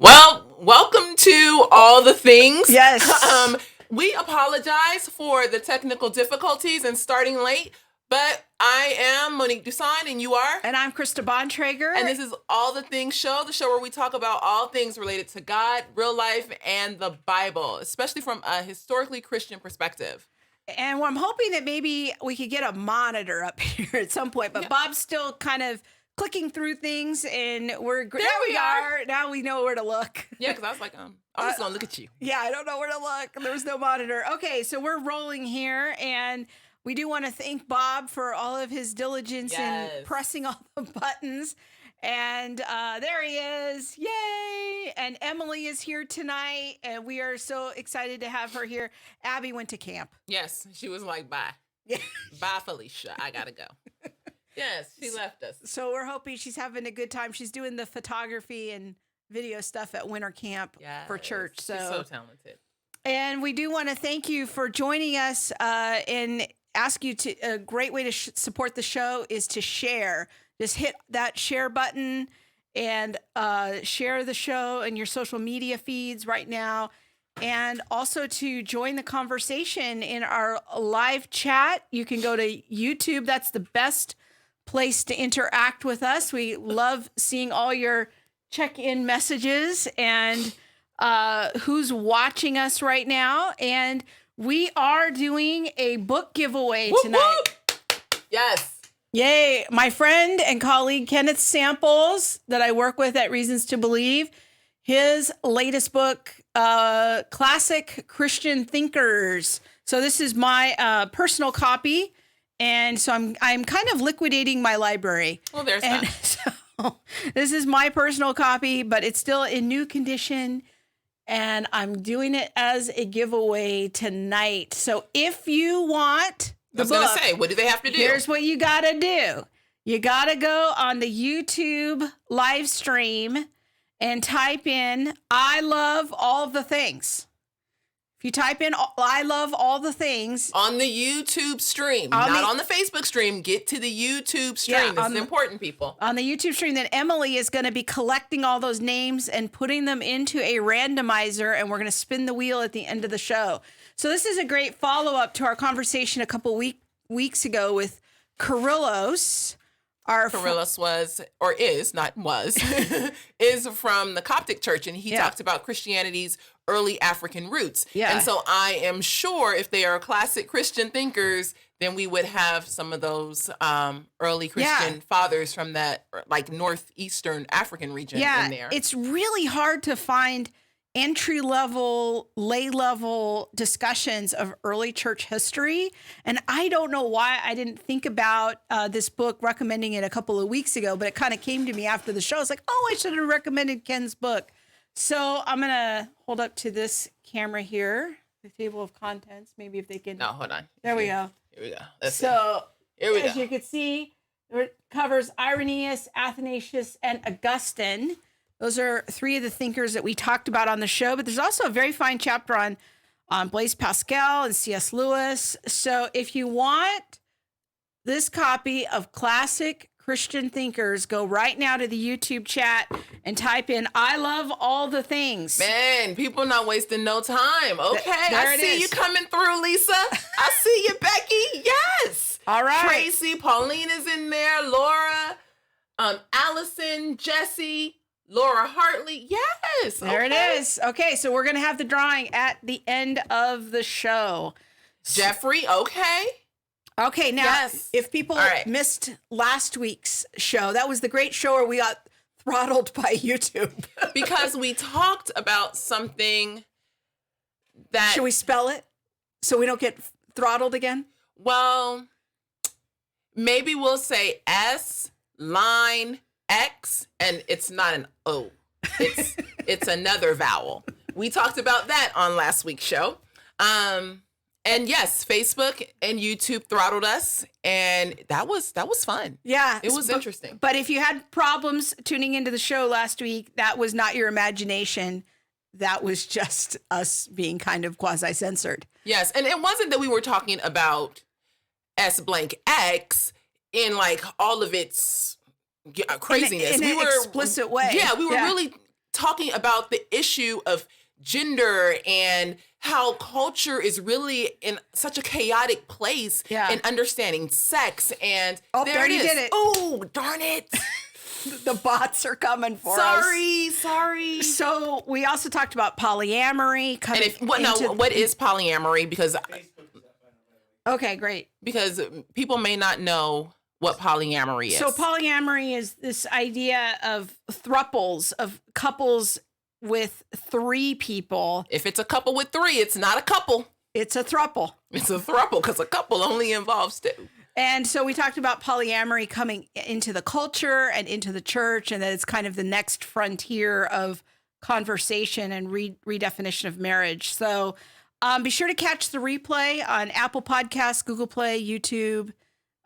Well, welcome to All the Things. Yes. We apologize for the technical difficulties and starting late, but I am Monique Dusan, and you are? And I'm Krista Bontrager. And this is All the Things Show, the show where we talk about all things related to God, real life, and the Bible, especially from a historically Christian perspective. And I'm hoping that maybe we could get a monitor up here at some point, but Bob's still kind of clicking through things, and there we are. Now we know where to look. Yeah, because I was like, I'm just going to look at you. Yeah, I don't know where to look. There was no monitor. Okay, so we're rolling here, and we do want to thank Bob for all of his diligence in pressing all the buttons. And there he is. Yay! And Emily is here tonight, and we are so excited to have her here. Abby went to camp. Yes, she was like, bye. Bye, Felicia. I got to go. Yes, she left us. So we're hoping she's having a good time. She's doing the photography and video stuff at winter camp for church. She's so talented. And we do want to thank you for joining us and ask you to, a great way to support the show is to share. Just hit that share button and share the show in your social media feeds right now. And also to join the conversation in our live chat. You can go to YouTube. That's the best place to interact with us. We love seeing all your check-in messages and who's watching us right now. And we are doing a book giveaway tonight. Whoop. Yes. Yay. My friend and colleague Kenneth Samples that I work with at Reasons to Believe, his latest book, Classic Christian Thinkers. So this is my personal copy. And so I'm kind of liquidating my library. Well, there's that. So this is my personal copy, but it's still in new condition. And I'm doing it as a giveaway tonight. So if you want the book, I was going to say, what do they have to do? Here's what you got to do. You got to go on the YouTube live stream and type in, I love all the things. If you type in, I love all the things. On the YouTube stream, not on the Facebook stream. Get to the YouTube stream. This is important, people. On the YouTube stream, then Emily is going to be collecting all those names and putting them into a randomizer, and we're going to spin the wheel at the end of the show. So this is a great follow-up to our conversation a couple weeks ago with Kyrillos. Kyrillos is from the Coptic Church, and he talked about Christianity's early African roots. Yeah. And so I am sure if they are classic Christian thinkers, then we would have some of those early Christian fathers from that like northeastern African region in there. It's really hard to find entry-level, lay-level discussions of early church history. And I don't know why I didn't think about this book, recommending it a couple of weeks ago, but it kind of came to me after the show. I was like, I should have recommended Ken's book. So I'm going to hold up to this camera here, the table of contents, maybe if they can. No, hold on. There we go. Here we go. As you can see, it covers Irenaeus, Athanasius, and Augustine. Those are three of the thinkers that we talked about on the show, but there's also a very fine chapter on Blaise Pascal and C.S. Lewis. So if you want this copy of Classic Christian Thinkers, go right now to the YouTube chat and type in, I love all the things. Man, people not wasting no time. Okay, I see you coming through, Lisa. I see you, Becky. Yes. All right. Tracy, Pauline is in there. Laura, Allison, Jesse, Laura Hartley. Yes. There it is. Okay, so we're going to have the drawing at the end of the show. Jeffrey, okay. Okay, now, if people missed last week's show, that was the great show where we got throttled by YouTube. Because we talked about something that... Should we spell it so we don't get throttled again? Well, maybe we'll say S, line, X, and it's not an O. It's another vowel. We talked about that on last week's show. And yes, Facebook and YouTube throttled us, and that was fun. Yeah. It was interesting. But if you had problems tuning into the show last week, that was not your imagination. That was just us being kind of quasi-censored. Yes, and it wasn't that we were talking about S blank X in like all of its craziness. In an explicit way. Yeah, we were really talking about the issue of gender and how culture is really in such a chaotic place and understanding sex. And there it is. Did it. Oh, darn it. The bots are coming for us. Sorry. So we also talked about polyamory coming. What is polyamory? Because okay, great. Because people may not know what polyamory is. So polyamory is this idea of thruples, of couples with 3 people. If it's a couple with 3, it's not a couple. It's a thruple. It's a thruple because a couple only involves 2. And so we talked about polyamory coming into the culture and into the church, and that it's kind of the next frontier of conversation and redefinition of marriage. So be sure to catch the replay on Apple Podcasts, Google Play, YouTube,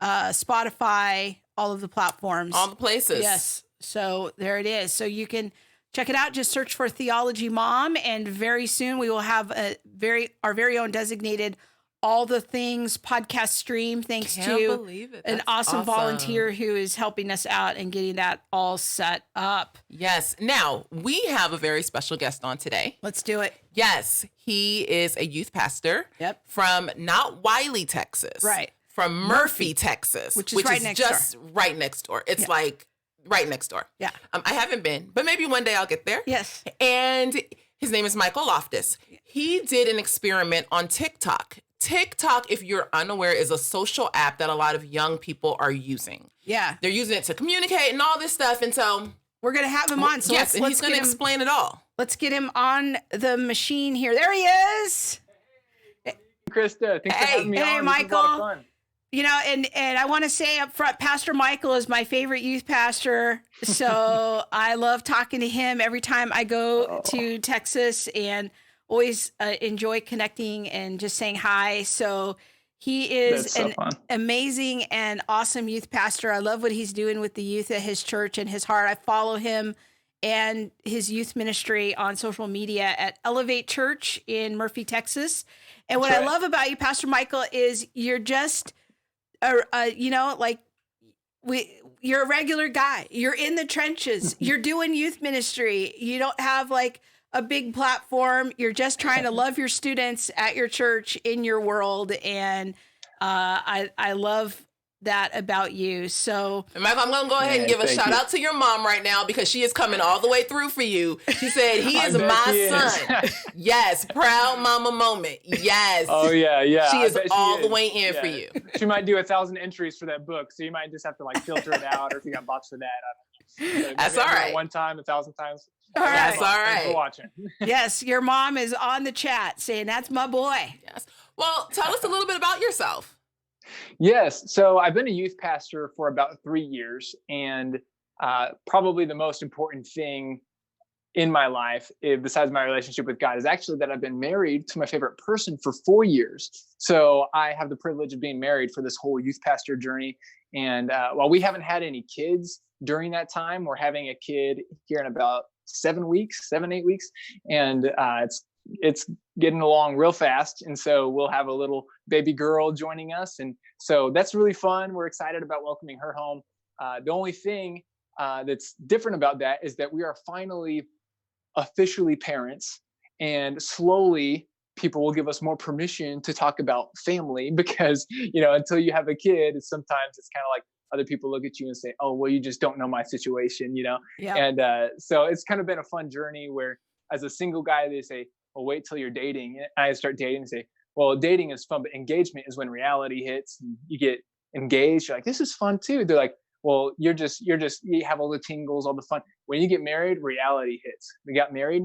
Spotify, all of the platforms. All the places. Yes. So there it is. So you can check it out. Just search for Theology Mom, and very soon we will have our very own designated All the Things podcast stream, thanks to an awesome volunteer who is helping us out and getting that all set up. Yes. Now, we have a very special guest on today. Let's do it. Yes. He is a youth pastor from not Wiley, Texas. Right. From Murphy, Texas. Which is right next just right next door. It's like right next door. Yeah. I haven't been, but maybe one day I'll get there. Yes. And his name is Michael Loftus. He did an experiment on TikTok. TikTok, if you're unaware, is a social app that a lot of young people are using. Yeah. They're using it to communicate and all this stuff. And so we're going to have him on. So yes, and he's going to explain it all. Let's get him on the machine here. There he is. Krista, thanks for having me on. Hey, Michael. This is a lot of fun. You know, and I want to say up front, Pastor Michael is my favorite youth pastor. So I love talking to him every time I go to Texas, and always enjoy connecting and just saying hi. So he is an amazing and awesome youth pastor. I love what he's doing with the youth at his church and his heart. I follow him and his youth ministry on social media at Elevate Church in Murphy, Texas. And what I love about you, Pastor Michael, is you're just you're a regular guy. You're in the trenches. You're doing youth ministry. You don't have like a big platform. You're just trying to love your students at your church, in your world. And I love that about you. So, Michael, I'm going to go ahead and give a shout out to your mom right now, because she is coming all the way through for you. She said, he is my son. Yes. Proud mama moment. Yes. Oh, yeah. She is all the way in for you. She might do 1,000 entries for that book. So you might just have to like filter it out, or if you got bots for that. I don't know. That's all right. One time, 1,000 times. That's all right. Thanks for watching. Yes. Your mom is on the chat saying, that's my boy. Yes. Well, tell us a little bit about yourself. Yes. So I've been a youth pastor for about 3 years, and probably the most important thing in my life, besides my relationship with God, is actually that I've been married to my favorite person for 4 years. So I have the privilege of being married for this whole youth pastor journey. And while we haven't had any kids during that time, we're having a kid here in about 8 weeks. And it's getting along real fast. And so we'll have a little baby girl joining us. And so that's really fun. We're excited about welcoming her home. The only thing that's different about that is that we are finally officially parents, and slowly people will give us more permission to talk about family, because, until you have a kid, sometimes it's kind of like other people look at you and say, oh, well, you just don't know my situation, Yeah. And so it's kind of been a fun journey where, as a single guy, they say, well, wait till you're dating. And I start dating and say, well, dating is fun, but engagement is when reality hits and you get engaged. You're like, this is fun too. They're like, well, you have all the tingles, all the fun. When you get married, reality hits. We got married.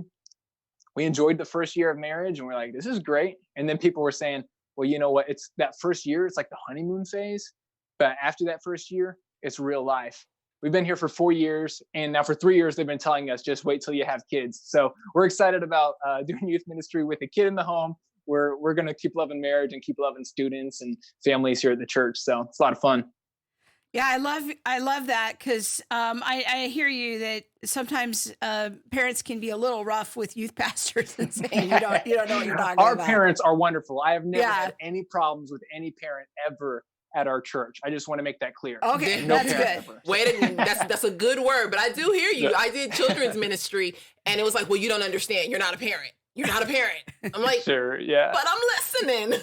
We enjoyed the first year of marriage, and we're like, this is great. And then people were saying, well, you know what? It's that first year, it's like the honeymoon phase. But after that first year, it's real life. We've been here for 4 years, and now for 3 years, they've been telling us, just wait till you have kids. So we're excited about doing youth ministry with a kid in the home. We're going to keep loving marriage and keep loving students and families here at the church. So it's a lot of fun. Yeah, I love that, because I hear you that sometimes parents can be a little rough with youth pastors and saying you don't know what you're talking about. Our parents are wonderful. I have never had any problems with any parent ever at our church. I just want to make that clear. Okay, No that's parent good. ever. That's a good word, but I do hear you. Yeah. I did children's ministry, and it was like, well, you don't understand. You're not a parent. You're not a parent. I'm like, Sure, yeah. but I'm listening.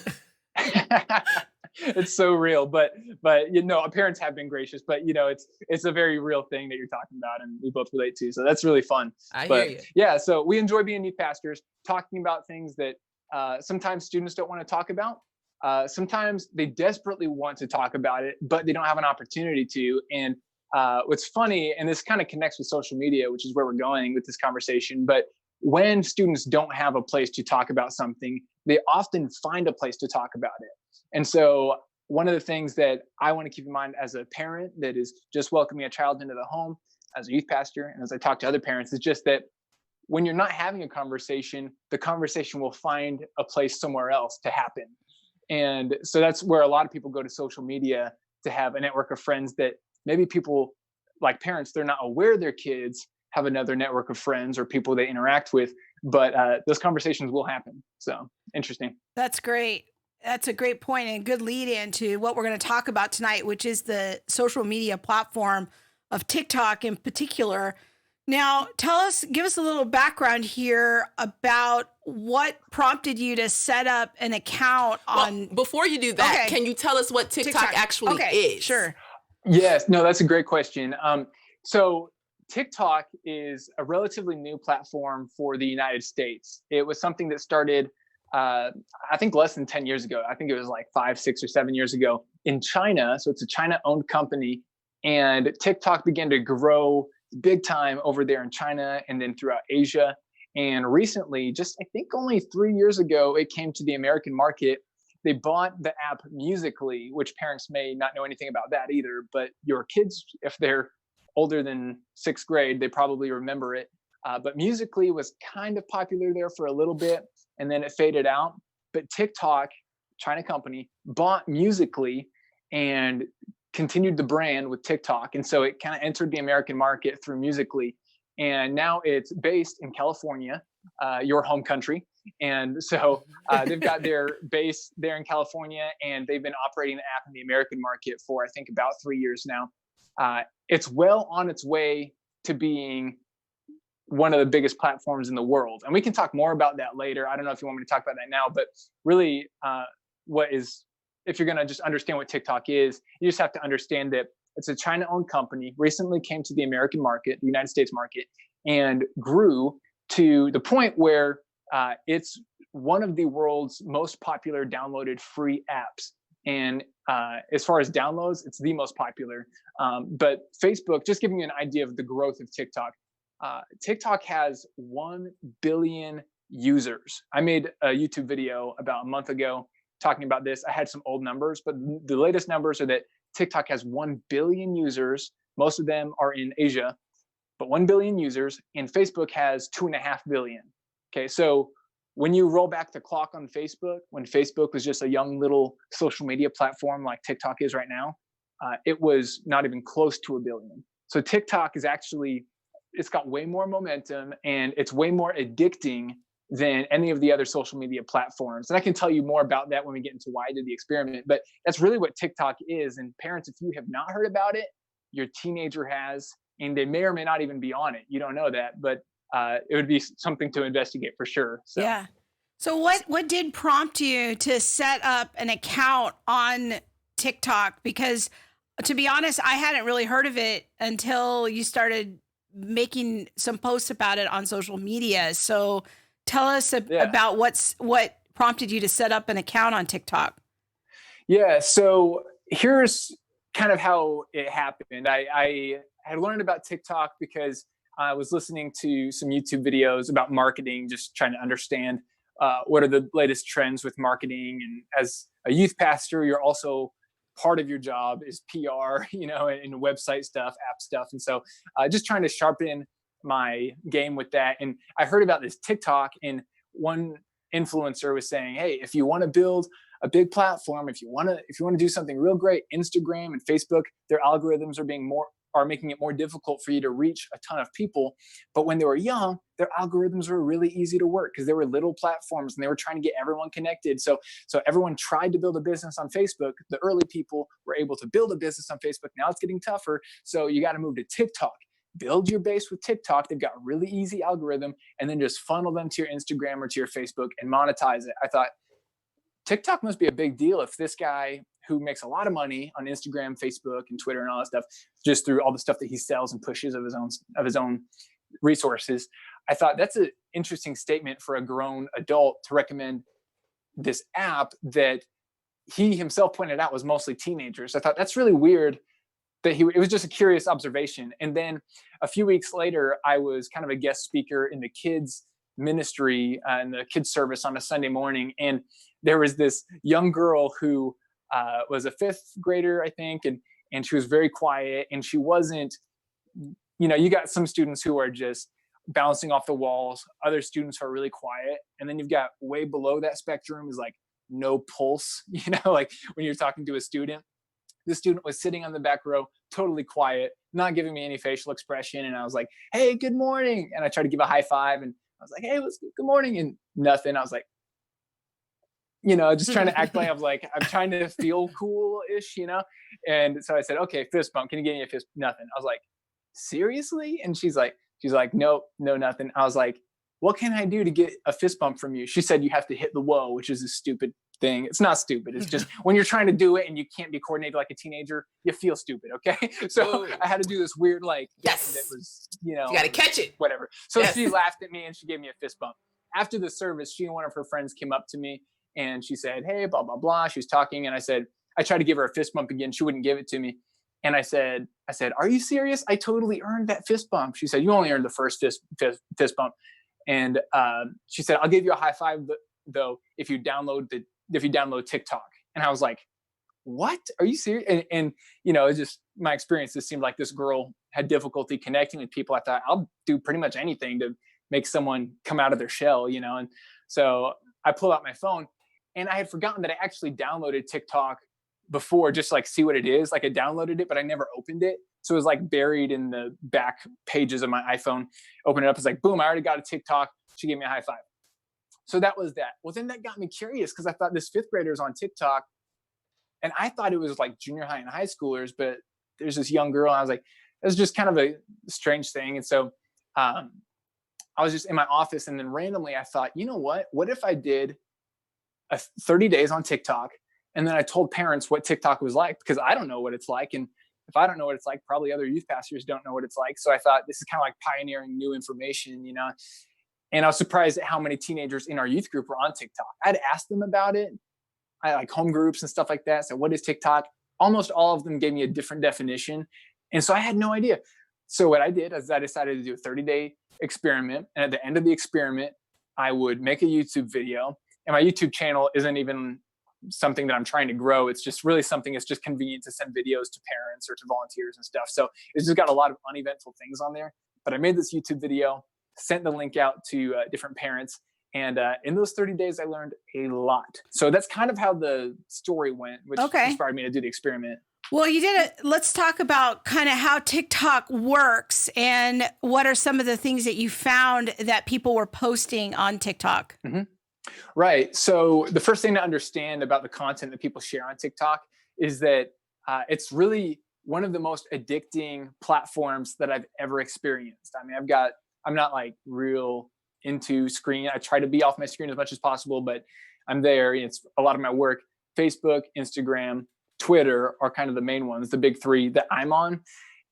It's so real, but our parents have been gracious, but it's a very real thing that you're talking about, and we both relate to. So that's really fun. I hear you. Yeah, so we enjoy being youth pastors, talking about things that sometimes students don't want to talk about. Sometimes they desperately want to talk about it, but they don't have an opportunity to. And what's funny, and this kind of connects with social media, which is where we're going with this conversation, but when students don't have a place to talk about something, they often find a place to talk about it. And so one of the things that I want to keep in mind as a parent that is just welcoming a child into the home, as a youth pastor, and as I talk to other parents, is just that when you're not having a conversation, the conversation will find a place somewhere else to happen. And so that's where a lot of people go to social media to have a network of friends that maybe people like parents, they're not aware their kids have another network of friends or people they interact with, but those conversations will happen. So interesting. That's great. That's a great point and a good lead into what we're going to talk about tonight, which is the social media platform of TikTok in particular. Now, give us a little background here about what prompted you to set up an account on. Well, before you do that, Okay. can you tell us what TikTok actually is? Sure. Yes, no, that's a great question. So TikTok is a relatively new platform for the United States. It was something that started, I think, less than 10 years ago. I think it was like 5, 6, or 7 years ago in China. So it's a China-owned company, and TikTok began to grow big time over there in China and then throughout Asia. And recently, just I think only 3 years ago, it came to the American market. They bought the app Musical.ly, which parents may not know anything about that either, but your kids, if they're older than 6th grade, they probably remember it. But Musical.ly was kind of popular there for a little bit, and then it faded out. But TikTok, China company, bought Musical.ly and continued the brand with TikTok. And so it kind of entered the American market through Musical.ly. And now it's based in California, your home country. And so they've got their base there in California, and they've been operating the app in the American market for, I think, about 3 years now. It's well on its way to being one of the biggest platforms in the world. And we can talk more about that later. I don't know if you want me to talk about that now, but really if you're going to just understand what TikTok is, you just have to understand that it's a China-owned company, recently came to the American market, the United States market, and grew to the point where it's one of the world's most popular downloaded free apps. And as far as downloads, it's the most popular. But Facebook, just giving you an idea of the growth of TikTok, TikTok has 1 billion users. I made a YouTube video about a month ago talking about this. I had some old numbers, but the latest numbers are that TikTok has 1 billion users. Most of them are in Asia, but 1 billion users, and Facebook has 2.5 billion. Okay, so when you roll back the clock on Facebook, when Facebook was just a young little social media platform like TikTok is right now, it was not even close to 1 billion. So TikTok is actually, it's got way more momentum, and it's way more addicting than any of the other social media platforms. And I can tell you more about that when we get into why I did the experiment, but that's really what TikTok is. And parents, if you have not heard about it, your teenager has, and they may or may not even be on it. You don't know that, but it would be something to investigate for sure. So. Yeah. So what did prompt you to set up an account on TikTok? Because to be honest, I hadn't really heard of it until you started making some posts about it on social media. So tell us about what prompted you to set up an account on TikTok. Yeah, so here's kind of how it happened. I had learned about TikTok because I was listening to some YouTube videos about marketing, just trying to understand what are the latest trends with marketing. And as a youth pastor, you're also part of your job is PR, and website stuff, app stuff. And so just trying to sharpen my game with that. And I heard about this TikTok, and one influencer was saying, hey, if you want to build a big platform, if you want to do something real great, Instagram and Facebook, their algorithms are being are making it more difficult for you to reach a ton of people. But when they were young, their algorithms were really easy to work because they were little platforms and they were trying to get everyone connected. So everyone tried to build a business on Facebook. The early people were able to build a business on Facebook. Now it's getting tougher. So you got to move to TikTok. Build your base with TikTok. They've got a really easy algorithm, and then just funnel them to your Instagram or to your Facebook and monetize it. I thought TikTok must be a big deal if this guy who makes a lot of money on Instagram, Facebook, and Twitter and all that stuff, just through all the stuff that he sells and pushes of his own resources. I thought that's an interesting statement for a grown adult to recommend this app that he himself pointed out was mostly teenagers. I thought that's really weird that it was just a curious observation. And then a few weeks later, I was kind of a guest speaker in the kids ministry and the kids service on a Sunday morning. And there was this young girl who was a fifth grader, I think. And she was very quiet, and she wasn't, you got some students who are just bouncing off the walls, other students who are really quiet. And then you've got way below that spectrum is like no pulse, like when you're talking to a student. The student was sitting on the back row, totally quiet, not giving me any facial expression. And I was like, hey, good morning. And I tried to give a high five, and I was like, hey, good morning. And nothing. I was like, just trying to act like I'm trying to feel cool-ish, And so I said, okay, fist bump. Can you give me a fist? Nothing. I was like, seriously? And she's like, no, nothing. I was like, what can I do to get a fist bump from you? She said, you have to hit the whoa, which is a stupid thing. It's not stupid. It's just when you're trying to do it and you can't be coordinated like a teenager, you feel stupid. Okay. So I had to do this weird, yes, that was, you got to catch it. Whatever. So yes. She laughed at me and she gave me a fist bump. After the service, she and one of her friends came up to me and she said, hey, blah, blah, blah. She was talking. And I tried to give her a fist bump again. She wouldn't give it to me. And I said, are you serious? I totally earned that fist bump. She said, you only earned the first fist bump. And she said, I'll give you a high five though if you download TikTok. And I was like, what? Are you serious? And it's just my experience. It seemed like this girl had difficulty connecting with people. I thought I'll do pretty much anything to make someone come out of their shell, And so I pulled out my phone, and I had forgotten that I actually downloaded TikTok before, just see what it is. I downloaded it, but I never opened it. So it was buried in the back pages of my iPhone. Open it up. It's like, boom, I already got a TikTok. She gave me a high five. So that was that. Well, then that got me curious because I thought this fifth grader is on TikTok, and I thought it was junior high and high schoolers, but there's this young girl. And I was like, it was just kind of a strange thing. And so I was just in my office, and then randomly I thought, you know what? What if I did 30 days on TikTok, and then I told parents what TikTok was like, because I don't know what it's like. And if I don't know what it's like, probably other youth pastors don't know what it's like. So I thought this is kind of pioneering new information, And I was surprised at how many teenagers in our youth group were on TikTok. I'd asked them about it. I like home groups and stuff like that. So what is TikTok? Almost all of them gave me a different definition. And so I had no idea. So what I did is I decided to do a 30-day experiment. And at the end of the experiment, I would make a YouTube video. And my YouTube channel isn't even something that I'm trying to grow. It's just really something that's just convenient to send videos to parents or to volunteers and stuff. So it's just got a lot of uneventful things on there. But I made this YouTube video, sent the link out to different parents. And in those 30 days, I learned a lot. So that's kind of how the story went, which inspired me to do the experiment. Well, you did it. Let's talk about kind of how TikTok works and what are some of the things that you found that people were posting on TikTok. Mm-hmm. Right. So the first thing to understand about the content that people share on TikTok is that it's really one of the most addicting platforms that I've ever experienced. I mean, I'm not real into screen. I try to be off my screen as much as possible, but I'm there. It's a lot of my work. Facebook, Instagram, Twitter are kind of the main ones, the big three that I'm on.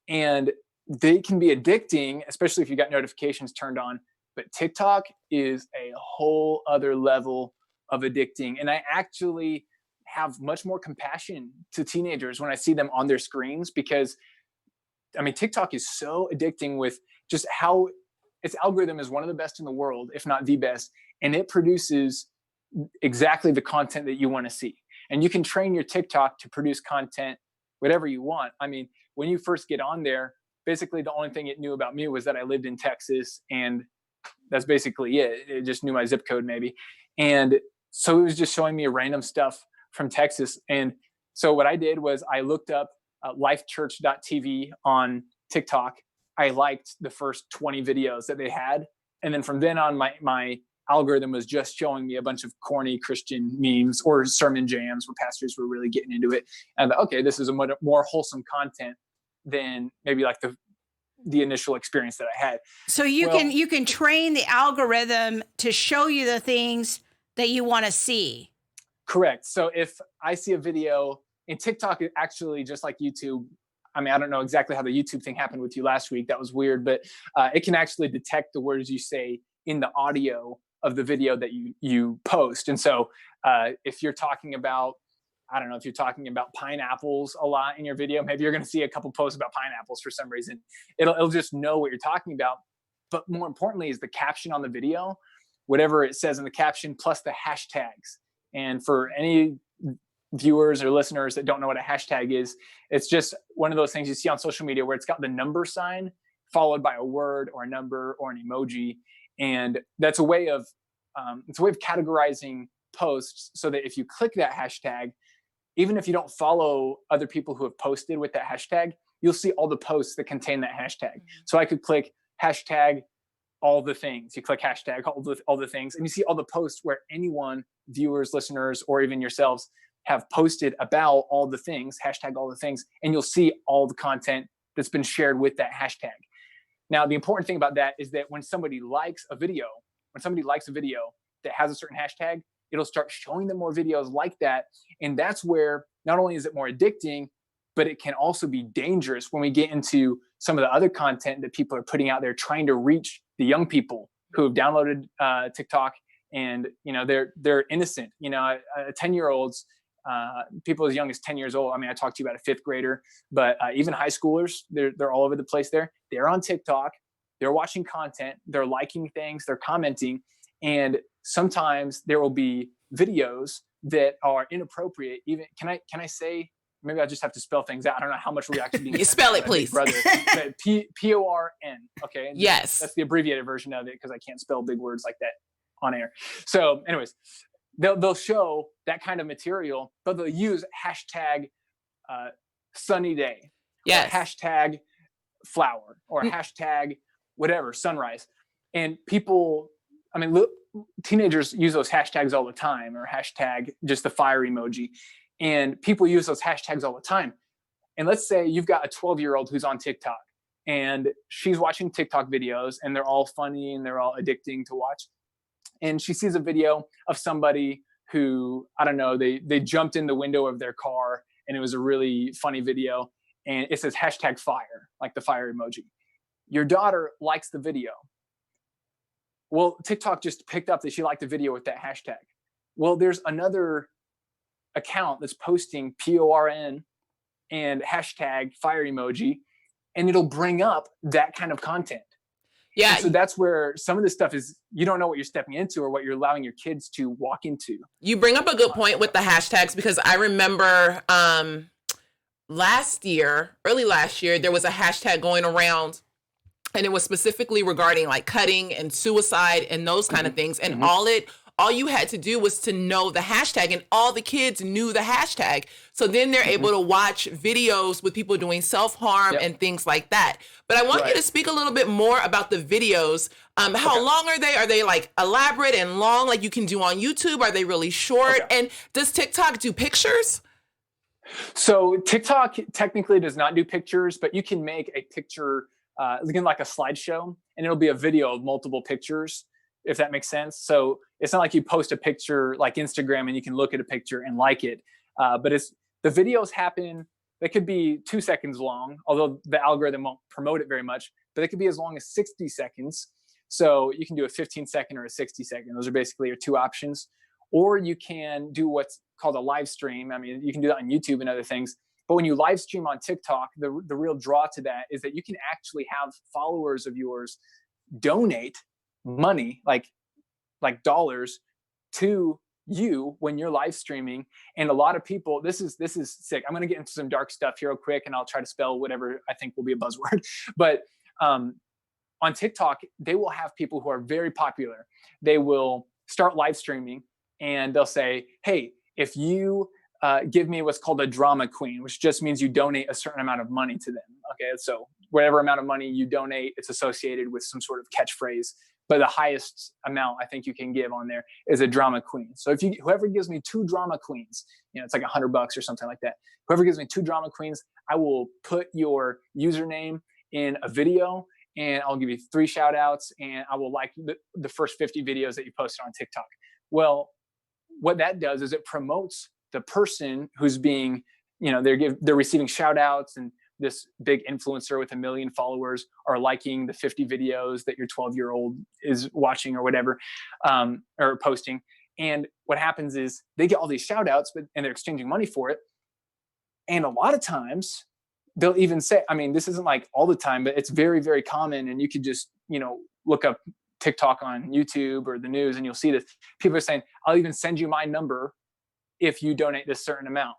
And they can be addicting, especially if you got notifications turned on. But TikTok is a whole other level of addicting. And I actually have much more compassion to teenagers when I see them on their screens, because TikTok is so addicting with just how its algorithm is one of the best in the world, if not the best. And it produces exactly the content that you want to see. And you can train your TikTok to produce content, whatever you want. When you first get on there, basically the only thing it knew about me was that I lived in Texas, and that's basically it. It just knew my zip code maybe. And so it was just showing me random stuff from Texas. And so what I did was I looked up lifechurch.tv on TikTok, I liked the first 20 videos that they had. And then from then on, my algorithm was just showing me a bunch of corny Christian memes or sermon jams where pastors were really getting into it. And I thought, okay, this is a much more wholesome content than maybe like the initial experience that I had. So you can train the algorithm to show you the things that you want to see. Correct. So if I see a video, and TikTok is actually just like YouTube. I mean, I don't know exactly how the YouTube thing happened with you last week. That was weird, but it can actually detect the words you say in the audio of the video that you post. And so if you're talking about, I don't know, if you're talking about pineapples a lot in your video, maybe you're going to see a couple posts about pineapples for some reason. It'll just know what you're talking about. But more importantly is the caption on the video, whatever it says in the caption, plus the hashtags. And for any viewers or listeners that don't know what a hashtag is, it's just one of those things you see on social media where it's got the number sign followed by a word or a number or an emoji. And that's a way of categorizing posts so that if you click that hashtag, even if you don't follow other people who have posted with that hashtag, you'll see all the posts that contain that hashtag. So I could click hashtag all the things. You click hashtag all the things, and you see all the posts where anyone, viewers, listeners, or even yourselves have posted about all the things, hashtag all the things, and you'll see all the content that's been shared with that hashtag. Now, the important thing about that is that when somebody likes a video that has a certain hashtag, it'll start showing them more videos like that. And that's where not only is it more addicting, but it can also be dangerous when we get into some of the other content that people are putting out there trying to reach the young people who have downloaded TikTok, and they're innocent. 10-year-olds, people as young as 10 years old. I mean, I talked to you about a fifth grader, but even high schoolers, they're all over the place there. They're on TikTok, they're watching content, they're liking things, they're commenting. And sometimes there will be videos that are inappropriate. Even, can I say, maybe I just have to spell things out. I don't know how much we're actually being. You spell it, please. Brother. P-O-R-N. Okay. And yes. That's the abbreviated version of it because I can't spell big words like that on air. So anyways, they'll show that kind of material, but they'll use hashtag sunny day. Yes. Or hashtag flower or hashtag whatever, sunrise. And people, I mean, look, teenagers use those hashtags all the time, or hashtag just the fire emoji. And people use those hashtags all the time. And let's say you've got a 12-year-old who's on TikTok and she's watching TikTok videos and they're all funny and they're all addicting to watch. And she sees a video of somebody who, I don't know, they jumped in the window of their car and it was a really funny video. And it says hashtag fire, like the fire emoji. Your daughter likes the video. Well, TikTok just picked up that she liked the video with that hashtag. Well, there's another account that's posting PORN and hashtag fire emoji, and it'll bring up that kind of content. Yeah. And so that's where some of this stuff is, you don't know what you're stepping into or what you're allowing your kids to walk into. You bring up a good point with the hashtags, because I remember early last year, there was a hashtag going around, and it was specifically regarding like cutting and suicide and those kind of things. And all you had to do was to know the hashtag, and all the kids knew the hashtag. So then they're able to watch videos with people doing self-harm and things like that. But I want you to speak a little bit more about the videos. How long are they? Are they like elaborate and long like you can do on YouTube? Are they really short? And does TikTok do pictures? So TikTok technically does not do pictures, but you can make a picture, again, like a slideshow, and it'll be a video of multiple pictures, if that makes sense. So it's not like you post a picture like Instagram and you can look at a picture and like it. But the videos happen, they could be 2 seconds long, although the algorithm won't promote it very much, but it could be as long as 60 seconds. So you can do a 15-second or a 60-second. Those are basically your two options. Or you can do what's called a live stream. I mean, you can do that on YouTube and other things. But when you live stream on TikTok, the real draw to that is that you can actually have followers of yours donate money, like dollars, to you when you're live streaming. And a lot of people, this is sick. I'm going to get into some dark stuff here real quick, and I'll try to spell whatever I think will be a buzzword. But on TikTok, they will have people who are very popular. They will start live streaming and they'll say, hey, if you give me what's called a drama queen, which just means you donate a certain amount of money to them. Okay, so whatever amount of money you donate, it's associated with some sort of catchphrase. But the highest amount I think you can give on there is a drama queen. So if whoever gives me 2 drama queens, it's like $100 or something like that. Whoever gives me 2 drama queens, I will put your username in a video, and I'll give you 3 shout outs, and I will like the first 50 videos that you posted on TikTok. Well, what that does is it promotes the person who's being, they're receiving shout outs, and this big influencer with 1 million followers are liking the 50 videos that your 12-year-old is watching or whatever, or posting. And what happens is they get all these shout outs, and they're exchanging money for it. And a lot of times they'll even say, this isn't like all the time, but it's very, very common. And you could just, look up TikTok on YouTube or the news, and you'll see this. People are saying, I'll even send you my number if you donate this certain amount,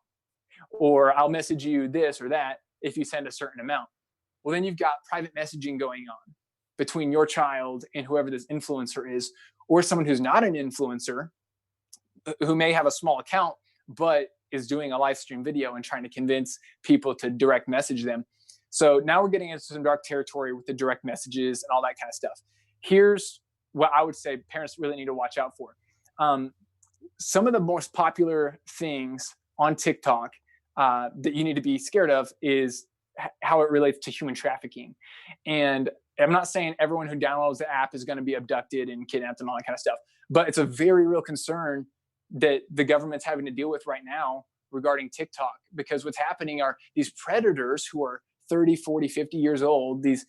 or I'll message you this or that if you send a certain amount. Well, then you've got private messaging going on between your child and whoever this influencer is, or someone who's not an influencer, who may have a small account, but is doing a live stream video and trying to convince people to direct message them. So now we're getting into some dark territory with the direct messages and all that kind of stuff. Here's what I would say parents really need to watch out for. Some of the most popular things on TikTok that you need to be scared of is how it relates to human trafficking. And I'm not saying everyone who downloads the app is going to be abducted and kidnapped and all that kind of stuff, but it's a very real concern that the government's having to deal with right now regarding TikTok, because what's happening are these predators who are 30, 40, 50 years old, these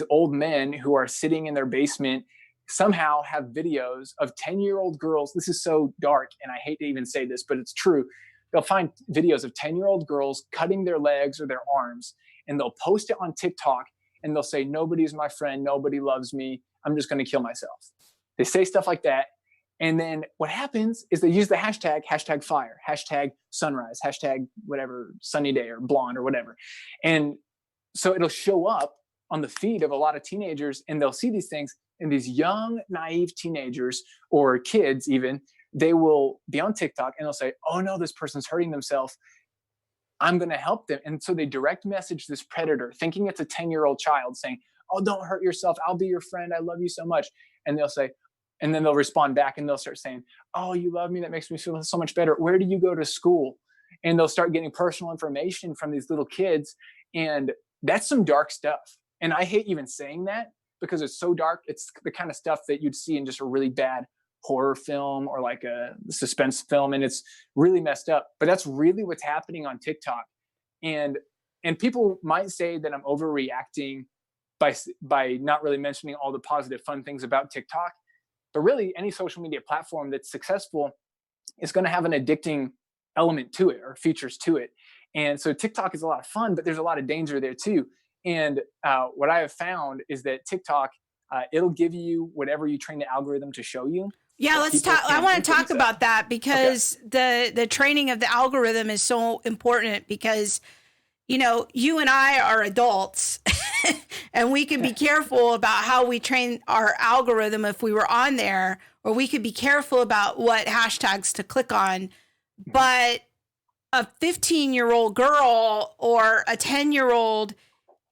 old men who are sitting in their basement, somehow have videos of 10-year-old girls. This is so dark, and I hate to even say this, but it's true. They'll find videos of 10-year-old girls cutting their legs or their arms, and they'll post it on TikTok, and they'll say, nobody's my friend, nobody loves me, I'm just going to kill myself. They say stuff like that. And then what happens is they use the hashtag fire, hashtag sunrise, hashtag whatever, sunny day or blonde or whatever. And so it'll show up on the feed of a lot of teenagers, and they'll see these things, and these young, naive teenagers or kids even, they will be on TikTok and they'll say, oh no, this person's hurting themselves, I'm going to help them. And so they direct message this predator thinking it's a 10-year-old child saying, oh, don't hurt yourself, I'll be your friend, I love you so much. And they'll say, and then they'll respond back and they'll start saying, oh, you love me, that makes me feel so much better, where do you go to school? And they'll start getting personal information from these little kids. And that's some dark stuff. And I hate even saying that because it's so dark. It's the kind of stuff that you'd see in just a really bad horror film or like a suspense film, and it's really messed up. But that's really what's happening on TikTok. And people might say that I'm overreacting by not really mentioning all the positive fun things about TikTok. But really, any social media platform that's successful is going to have an addicting element to it or features to it. And so TikTok is a lot of fun, but there's a lot of danger there too. And what I have found is that TikTok, it'll give you whatever you train the algorithm to show you. Yeah, let's talk. I want to talk about that because the training of the algorithm is so important because, you and I are adults and we can be careful about how we train our algorithm if we were on there, or we could be careful about what hashtags to click on. But a 15-year-old girl or a 10-year-old,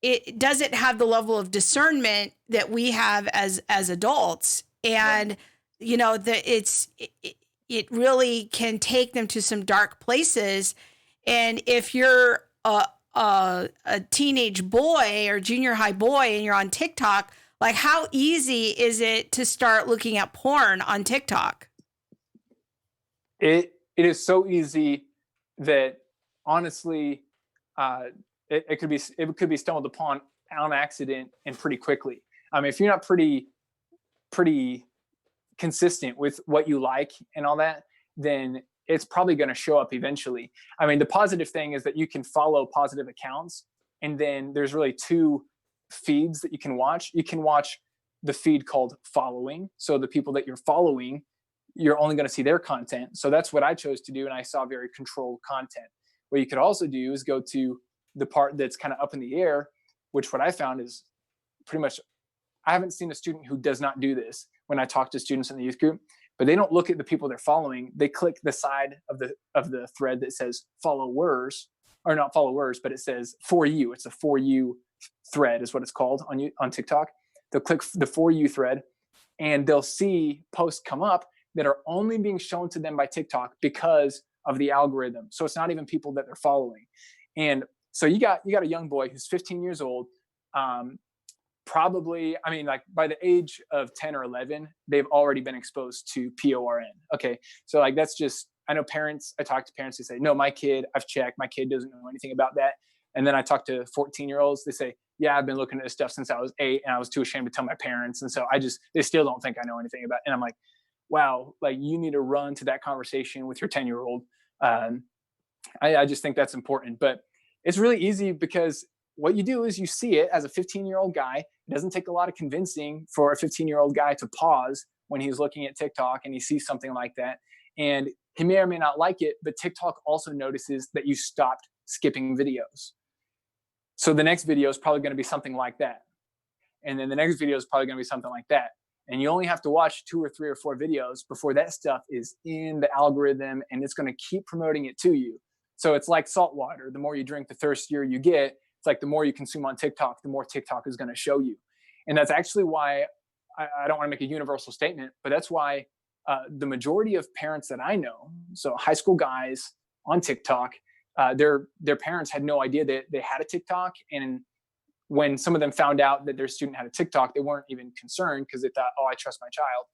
it doesn't have the level of discernment that we have as adults. And, it really can take them to some dark places. And if you're a teenage boy or junior high boy and you're on TikTok, like how easy is it to start looking at porn on TikTok? It is so easy that honestly, it could be stumbled upon on accident and pretty quickly. If you're not pretty consistent with what you like and all that, then it's probably going to show up eventually. The positive thing is that you can follow positive accounts, and then there's really 2 feeds that you can watch. You can watch the feed called following. So the people that you're following, you're only going to see their content. So that's what I chose to do. And I saw very controlled content. What you could also do is go to the part that's kind of up in the air, which what I found is pretty much, I haven't seen a student who does not do this when I talk to students in the youth group, but they don't look at the people they're following. They click the side of the thread that says followers, or not followers, but it says for you. It's a for you thread is what it's called on TikTok. They'll click the for you thread and they'll see posts come up that are only being shown to them by TikTok because of the algorithm. So it's not even people that they're following. And so you got a young boy who's 15 years old. Probably, I mean, like by the age of 10 or 11, they've already been exposed to PORN. Okay. So like, that's just, I know parents, I talk to parents who say, no, my kid, I've checked, my kid doesn't know anything about that. And then I talk to 14-year-olds, they say, yeah, I've been looking at this stuff since I was 8 and I was too ashamed to tell my parents. And so they still don't think I know anything about it. And I'm like, wow, like you need to run to that conversation with your 10-year-old. I just think that's important, but it's really easy because what you do is you see it as a 15-year-old guy. It doesn't take a lot of convincing for a 15-year-old guy to pause when he's looking at TikTok and he sees something like that. And he may or may not like it, but TikTok also notices that you stopped skipping videos. So the next video is probably going to be something like that. And then the next video is probably going to be something like that. And you only have to watch 2 or 3 or 4 videos before that stuff is in the algorithm and it's going to keep promoting it to you. So it's like salt water. The more you drink, the thirstier you get. It's like the more you consume on TikTok, the more TikTok is going to show you. And that's actually why I don't want to make a universal statement, but that's why the majority of parents that I know, so high school guys on TikTok, their parents had no idea that they had a TikTok. And when some of them found out that their student had a TikTok, they weren't even concerned because they thought, oh, I trust my child.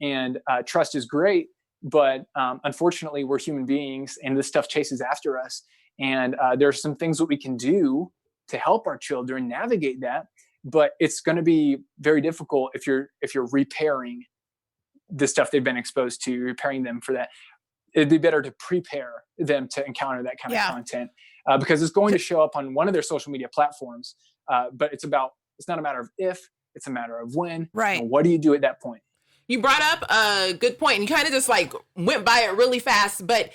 And trust is great. But unfortunately, we're human beings and this stuff chases after us. And there's some things that we can do to help our children navigate that. But it's going to be very difficult if you're repairing the stuff they've been exposed to, repairing them for that. It'd be better to prepare them to encounter that kind of content because it's going to show up on one of their social media platforms. But it's not a matter of if, it's a matter of when. Right. And what do you do at that point? You brought up a good point and you kind of just like went by it really fast, but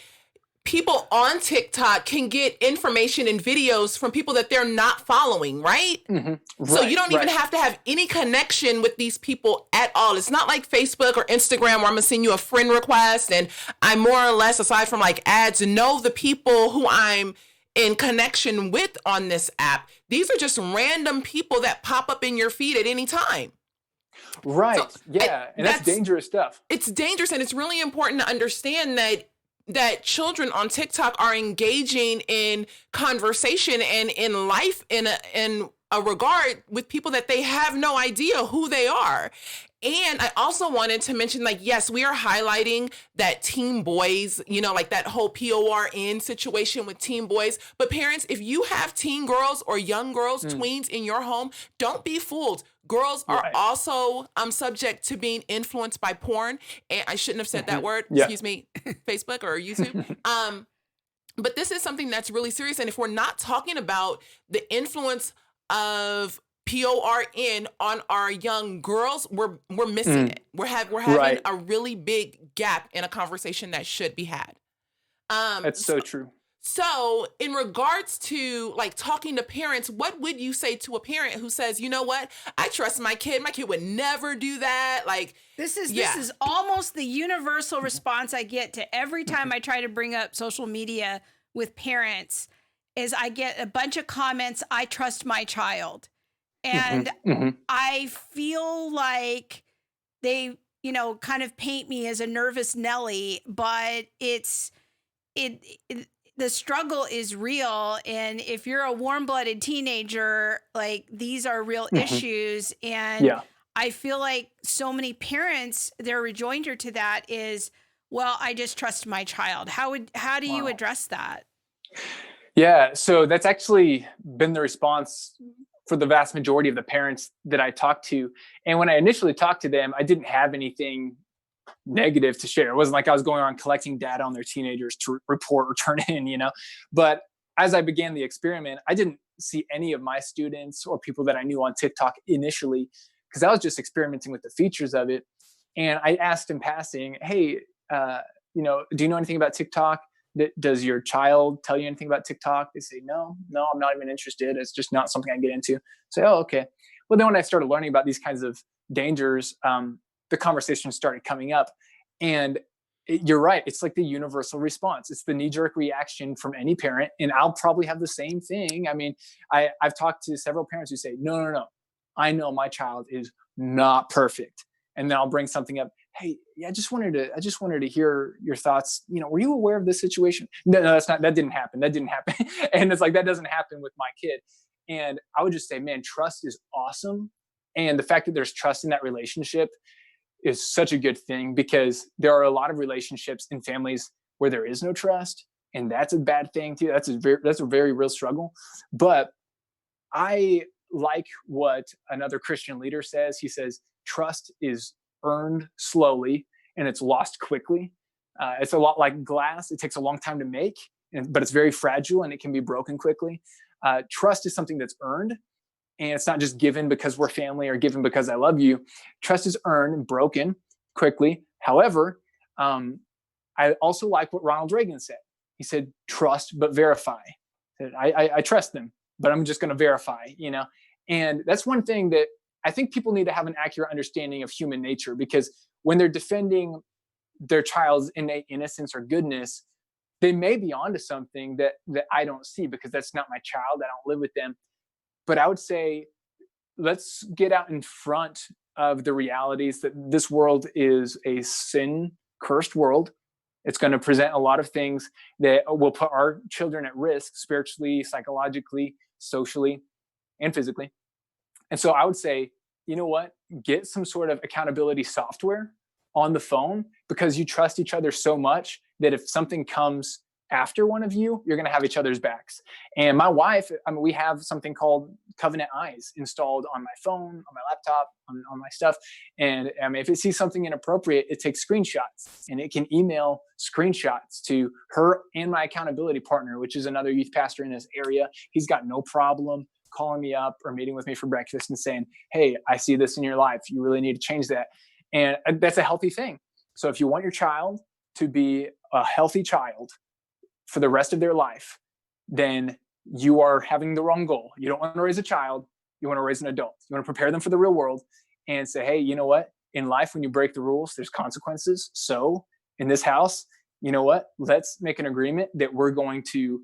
people on TikTok can get information and videos from people that they're not following, right? Mm-hmm. So you don't even have to have any connection with these people at all. It's not like Facebook or Instagram where I'm gonna send you a friend request and I more or less, aside from like ads, know the people who I'm in connection with on this app. These are just random people that pop up in your feed at any time. Right. So, and that's dangerous stuff. It's dangerous, and it's really important to understand that children on TikTok are engaging in conversation and in life in a regard with people that they have no idea who they are. And I also wanted to mention, like, yes, we are highlighting that teen boys, like that whole PORN situation with teen boys. But parents, if you have teen girls or young girls, tweens in your home, don't be fooled. Girls are also subject to being influenced by porn. And I shouldn't have said that word. Yeah. Excuse me, Facebook or YouTube. But this is something that's really serious. And if we're not talking about the influence of PORN on our young girls, we're missing it. We're having a really big gap in a conversation that should be had. That's so true. So in regards to like talking to parents, what would you say to a parent who says, you know what, I trust my kid would never do that? Like this is almost the universal response I get to every time I try to bring up social media with parents is I get a bunch of comments, I trust my child. And I feel like they, kind of paint me as a nervous Nelly, but the struggle is real. And if you're a warm-blooded teenager, like these are real issues. And I feel like so many parents, their rejoinder to that is, well, I just trust my child. How do you address that? Yeah. So that's actually been the response for the vast majority of the parents that I talked to. And when I initially talked to them, I didn't have anything negative to share. It wasn't like I was going around collecting data on their teenagers to report or turn in, But as I began the experiment, I didn't see any of my students or people that I knew on TikTok initially, because I was just experimenting with the features of it. And I asked in passing, hey, do you know anything about TikTok? Does your child tell you anything about TikTok? They say, no, I'm not even interested. It's just not something I get into. Say, oh, okay. Well, then when I started learning about these kinds of dangers, the conversation started coming up. And You're right. It's like the universal response. It's the knee-jerk reaction from any parent. And I'll probably have the same thing. I mean, I've talked to several parents who say, no. I know my child is not perfect. And then I'll bring something up. Hey, yeah, I just wanted to hear your thoughts. Were you aware of this situation? No, that didn't happen. And it's like, that doesn't happen with my kid. And I would just say, man, trust is awesome. And the fact that there's trust in that relationship is such a good thing, because there are a lot of relationships in families where there is no trust, and that's a bad thing too. That's a very real struggle. But I like what another Christian leader says. He says, trust is earned slowly and it's lost quickly. It's a lot like glass. It takes a long time to make, but it's very fragile and it can be broken quickly. Trust is something that's earned, and it's not just given because we're family or given because I love you. Trust is earned and broken quickly. However, I also like what Ronald Reagan said. He said, trust but verify. I trust them, but I'm just going to verify, And that's one thing that I think people need to have an accurate understanding of human nature, because when they're defending their child's innate innocence or goodness, they may be onto something that I don't see, because that's not my child. I don't live with them. But I would say, let's get out in front of the realities that this world is a sin-cursed world. It's going to present a lot of things that will put our children at risk spiritually, psychologically, socially, and physically. And so I would say, you know what? Get some sort of accountability software on the phone, because you trust each other so much that if something comes after one of you, you're going to have each other's backs. And my wife, we have something called Covenant Eyes installed on my phone, on my laptop, on my stuff. And if it sees something inappropriate, it takes screenshots, and it can email screenshots to her and my accountability partner, which is another youth pastor in this area. He's got no problem calling me up or meeting with me for breakfast and saying, hey, I see this in your life. You really need to change that. And that's a healthy thing. So if you want your child to be a healthy child for the rest of their life, then you are having the wrong goal. You don't want to raise a child. You want to raise an adult. You want to prepare them for the real world and say, hey, you know what? In life, when you break the rules, there's consequences. So in this house, you know what? Let's make an agreement that we're going to,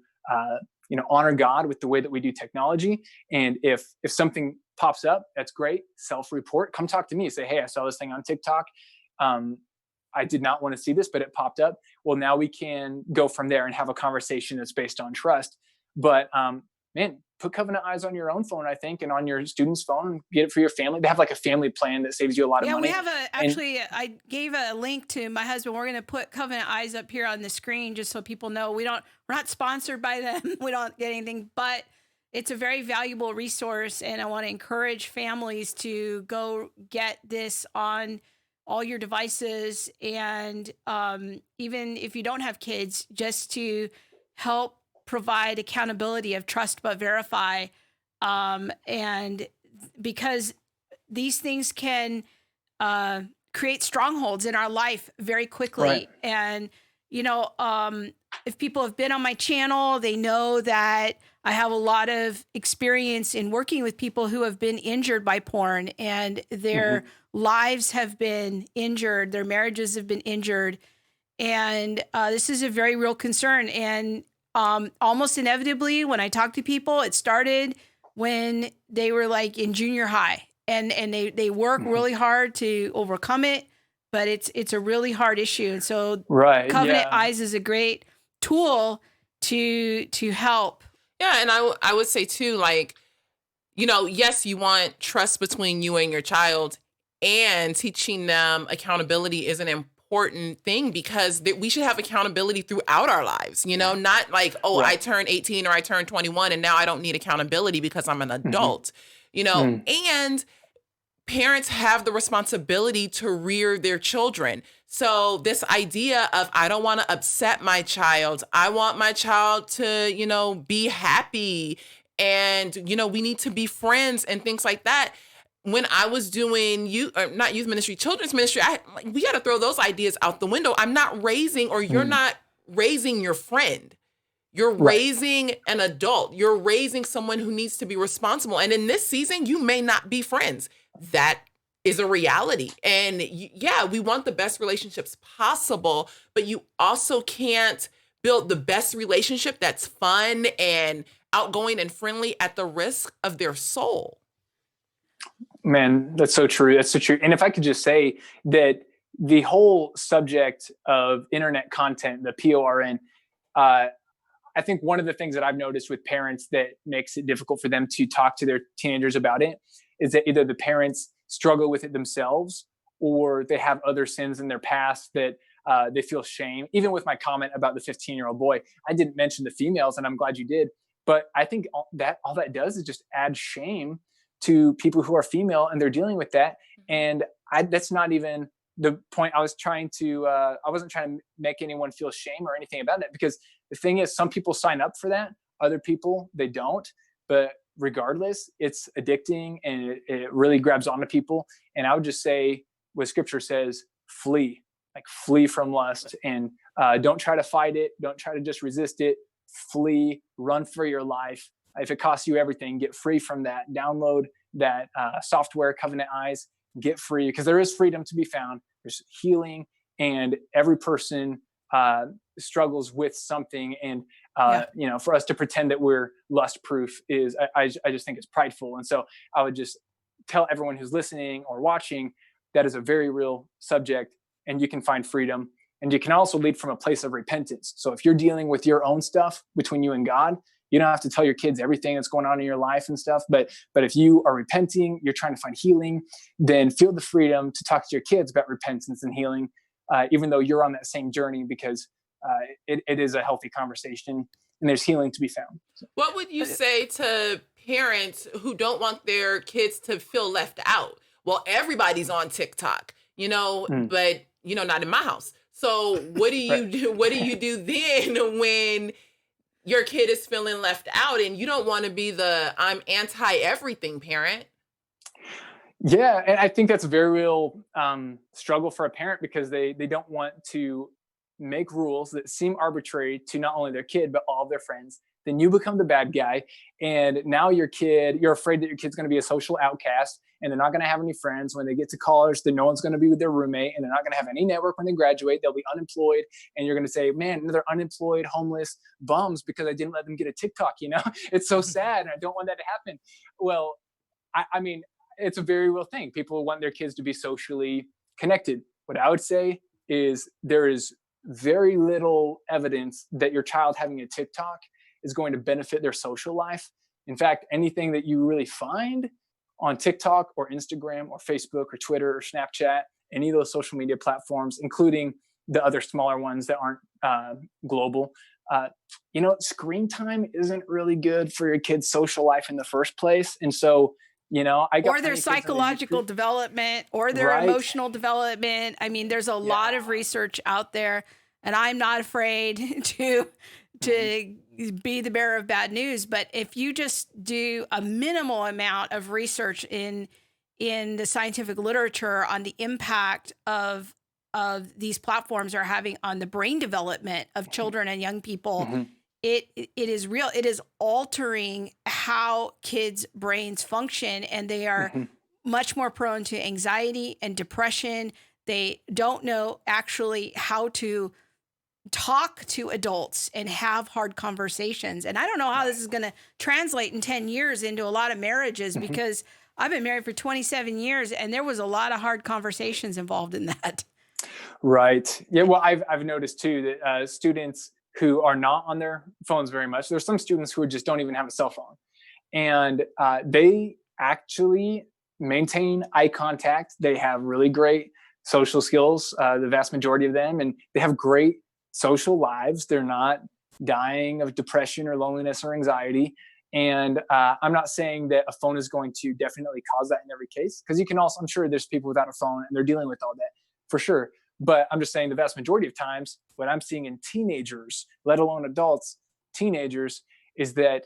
honor God with the way that we do technology. And if something pops up, that's great. Self-report. Come talk to me. Say, hey, I saw this thing on TikTok. I did not want to see this, but it popped up. Well, now we can go from there and have a conversation that's based on trust. But man, put Covenant Eyes on your own phone, I think, and on your student's phone. Get it for your family. They have like a family plan that saves you a lot of money. Yeah, we have I gave a link to my husband. We're going to put Covenant Eyes up here on the screen just so people know we're not sponsored by them. We don't get anything, but it's a very valuable resource. And I want to encourage families to go get this on all your devices. And even if you don't have kids, just to help provide accountability of trust but verify, and because these things can create strongholds in our life very quickly. Right. And if people have been on my channel, they know that I have a lot of experience in working with people who have been injured by porn, and their lives have been injured, their marriages have been injured, and this is a very real concern. And almost inevitably, when I talk to people, it started when they were like in junior high, and they work really hard to overcome it, but it's a really hard issue. And so Covenant Eyes is a great tool to help. Yeah, and I would say too, like, yes, you want trust between you and your child, and teaching them accountability is an important thing, because we should have accountability throughout our lives, not like, I turned 18 or I turned 21 and now I don't need accountability because I'm an adult, and parents have the responsibility to rear their children. So this idea of, I don't want to upset my child. I want my child to, be happy, and, we need to be friends and things like that. When I was doing not youth ministry, children's ministry, we got to throw those ideas out the window. I'm not raising, or you're not raising your friend. You're raising an adult. You're raising someone who needs to be responsible. And in this season, you may not be friends. That is a reality. And yeah, we want the best relationships possible, but you also can't build the best relationship that's fun and outgoing and friendly at the risk of their soul. Man, that's so true. That's so true. And if I could just say that the whole subject of internet content, the PORN, I think one of the things that I've noticed with parents that makes it difficult for them to talk to their teenagers about it is that either the parents struggle with it themselves, or they have other sins in their past that they feel shame. Even with my comment about the 15-year-old boy, I didn't mention the females, and I'm glad you did. But I think all that does is just add shame to people who are female and they're dealing with that. And that's not even the point I was trying to, I wasn't trying to make anyone feel shame or anything about that, because the thing is, some people sign up for that, other people, they don't. But regardless, it's addicting and it really grabs onto people. And I would just say what scripture says, flee from lust, and don't try to fight it. Don't try to just resist it. Flee, run for your life. If it costs you everything, get free from that. Download that software, Covenant Eyes, get free, because there is freedom to be found. There's healing, and every person struggles with something. And, for us to pretend that we're lust proof is, I just think it's prideful. And so I would just tell everyone who's listening or watching, that is a very real subject, and you can find freedom. And you can also lead from a place of repentance. So if you're dealing with your own stuff between you and God, you don't have to tell your kids everything that's going on in your life and stuff. But if you are repenting, you're trying to find healing, then feel the freedom to talk to your kids about repentance and healing, even though you're on that same journey, because it is a healthy conversation and there's healing to be found. What would you say to parents who don't want their kids to feel left out? Well, everybody's on TikTok, but, not in my house. So what do you do? What do you do then when your kid is feeling left out and you don't want to be the I'm anti-everything parent? Yeah, and I think that's a very real struggle for a parent, because they don't want to make rules that seem arbitrary to not only their kid, but all of their friends. Then you become the bad guy. And now you're afraid that your kid's going to be a social outcast, and they're not going to have any friends when they get to college. Then no one's going to be with their roommate, and they're not going to have any network when they graduate. They'll be unemployed. And you're going to say, man, they're unemployed, homeless bums because I didn't let them get a TikTok. It's so sad. And I don't want that to happen. Well, I mean, it's a very real thing. People want their kids to be socially connected. What I would say is there is very little evidence that your child having a TikTok is going to benefit their social life. In fact, anything that you really find on TikTok or Instagram or Facebook or Twitter or Snapchat, any of those social media platforms, including the other smaller ones that aren't global, screen time isn't really good for your kid's social life in the first place. And so, or their psychological development or their emotional development. I mean, there's a lot of research out there, and I'm not afraid to be the bearer of bad news. But if you just do a minimal amount of research in the scientific literature on the impact of these platforms are having on the brain development of children and young people, it is real. It is altering how kids' brains function, and they are much more prone to anxiety and depression. They don't know actually how to talk to adults and have hard conversations. And I don't know how this is going to translate in 10 years into a lot of marriages, because I've been married for 27 years and there was a lot of hard conversations involved in that. Right. Yeah. Well, I've noticed too that students who are not on their phones very much, there's some students who just don't even have a cell phone, and they actually maintain eye contact. They have really great social skills, the vast majority of them, and they have great social lives. They're not dying of depression or loneliness or anxiety. And I'm not saying that a phone is going to definitely cause that in every case, because you can also, I'm sure there's people without a phone and they're dealing with all that for sure. But I'm just saying the vast majority of times, what I'm seeing in teenagers, let alone adults, teenagers, is that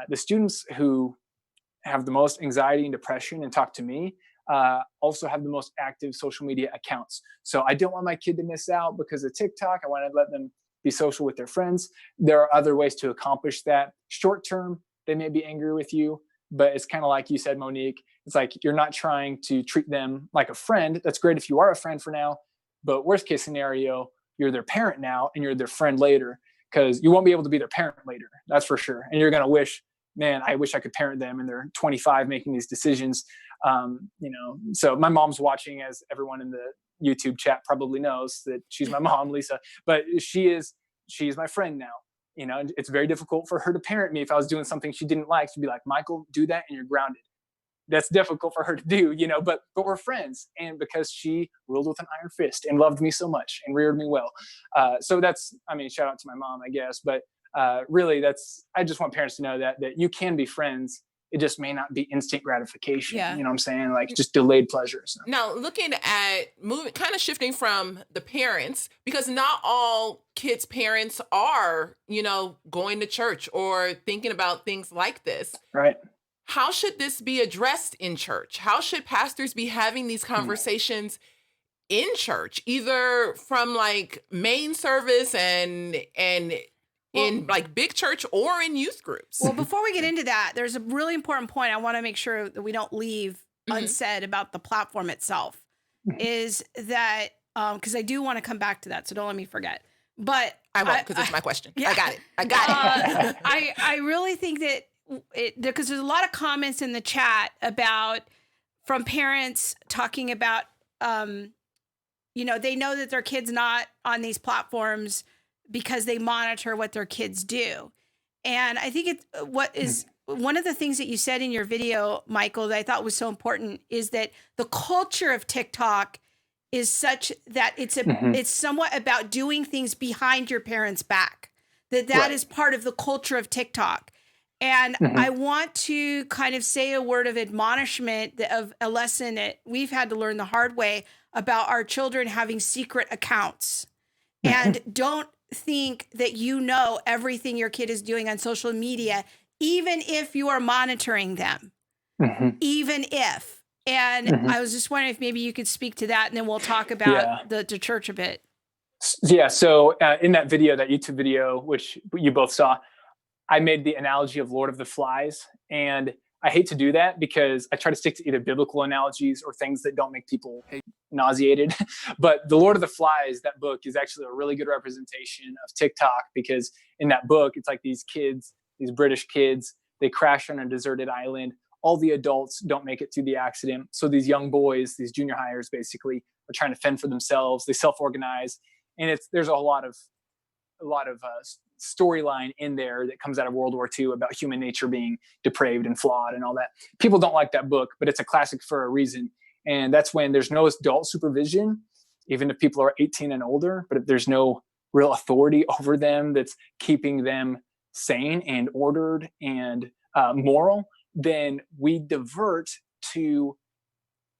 the students who have the most anxiety and depression and talk to me also have the most active social media accounts. So I don't want my kid to miss out because of TikTok. I want to let them be social with their friends. There are other ways to accomplish that. Short term, they may be angry with you, but it's kind of like you said, Monique, It's like, you're not trying to treat them like a friend. That's great if you are a friend for now, but worst case scenario, you're their parent now and you're their friend later, because you won't be able to be their parent later. That's for sure. And you're going to wish, man, I wish I could parent them, and they're 25 making these decisions. So my mom's watching, as everyone in the YouTube chat probably knows that she's my mom, Lisa, but she's my friend now. It's very difficult for her to parent me if I was doing something she didn't like. She'd be like, Michael, do that and you're grounded. That's difficult for her to do, but we're friends. And because she ruled with an iron fist and loved me so much and reared me well. So that's, shout out to my mom, I guess. But really, I just want parents to know that you can be friends. It just may not be instant gratification. Yeah. You know what I'm saying? Like, just delayed pleasures. Now, looking at kind of shifting from the parents, because not all kids' parents are, going to church or thinking about things like this. Right. How should this be addressed in church? How should pastors be having these conversations in church, either from like main service and in like big church or in youth groups? Well, before we get into that, there's a really important point I want to make sure that we don't leave unsaid about the platform itself, is that, because I do want to come back to that, so don't let me forget. But I won't, because it's my question. Yeah. I got it. I really think that because there's a lot of comments in the chat from parents talking about, they know that their kid's not on these platforms because they monitor what their kids do. And I think one of the things that you said in your video, Michael, that I thought was so important is that the culture of TikTok is such that it's somewhat about doing things behind your parents' back. That right. is part of the culture of TikTok. And I want to kind of say a word of admonishment of a lesson that we've had to learn the hard way about our children having secret accounts. And don't think that everything your kid is doing on social media, even if you are monitoring them, even if. And I was just wondering if maybe you could speak to that, and then we'll talk about the church a bit. Yeah. So in that video, that YouTube video, which you both saw, I made the analogy of Lord of the Flies. And I hate to do that because I try to stick to either biblical analogies or things that don't make people nauseated. But the Lord of the Flies, that book, is actually a really good representation of TikTok, because in that book, it's like these kids, these British kids, they crash on a deserted island. All the adults don't make it through the accident. So these young boys, these junior hires basically, are trying to fend for themselves. They self-organize. And there's a lot of storyline in there that comes out of World War II about human nature being depraved and flawed and all that. People don't like that book, but it's a classic for a reason. And that's when there's no adult supervision, even if people are 18 and older, but if there's no real authority over them that's keeping them sane and ordered and moral, then we divert to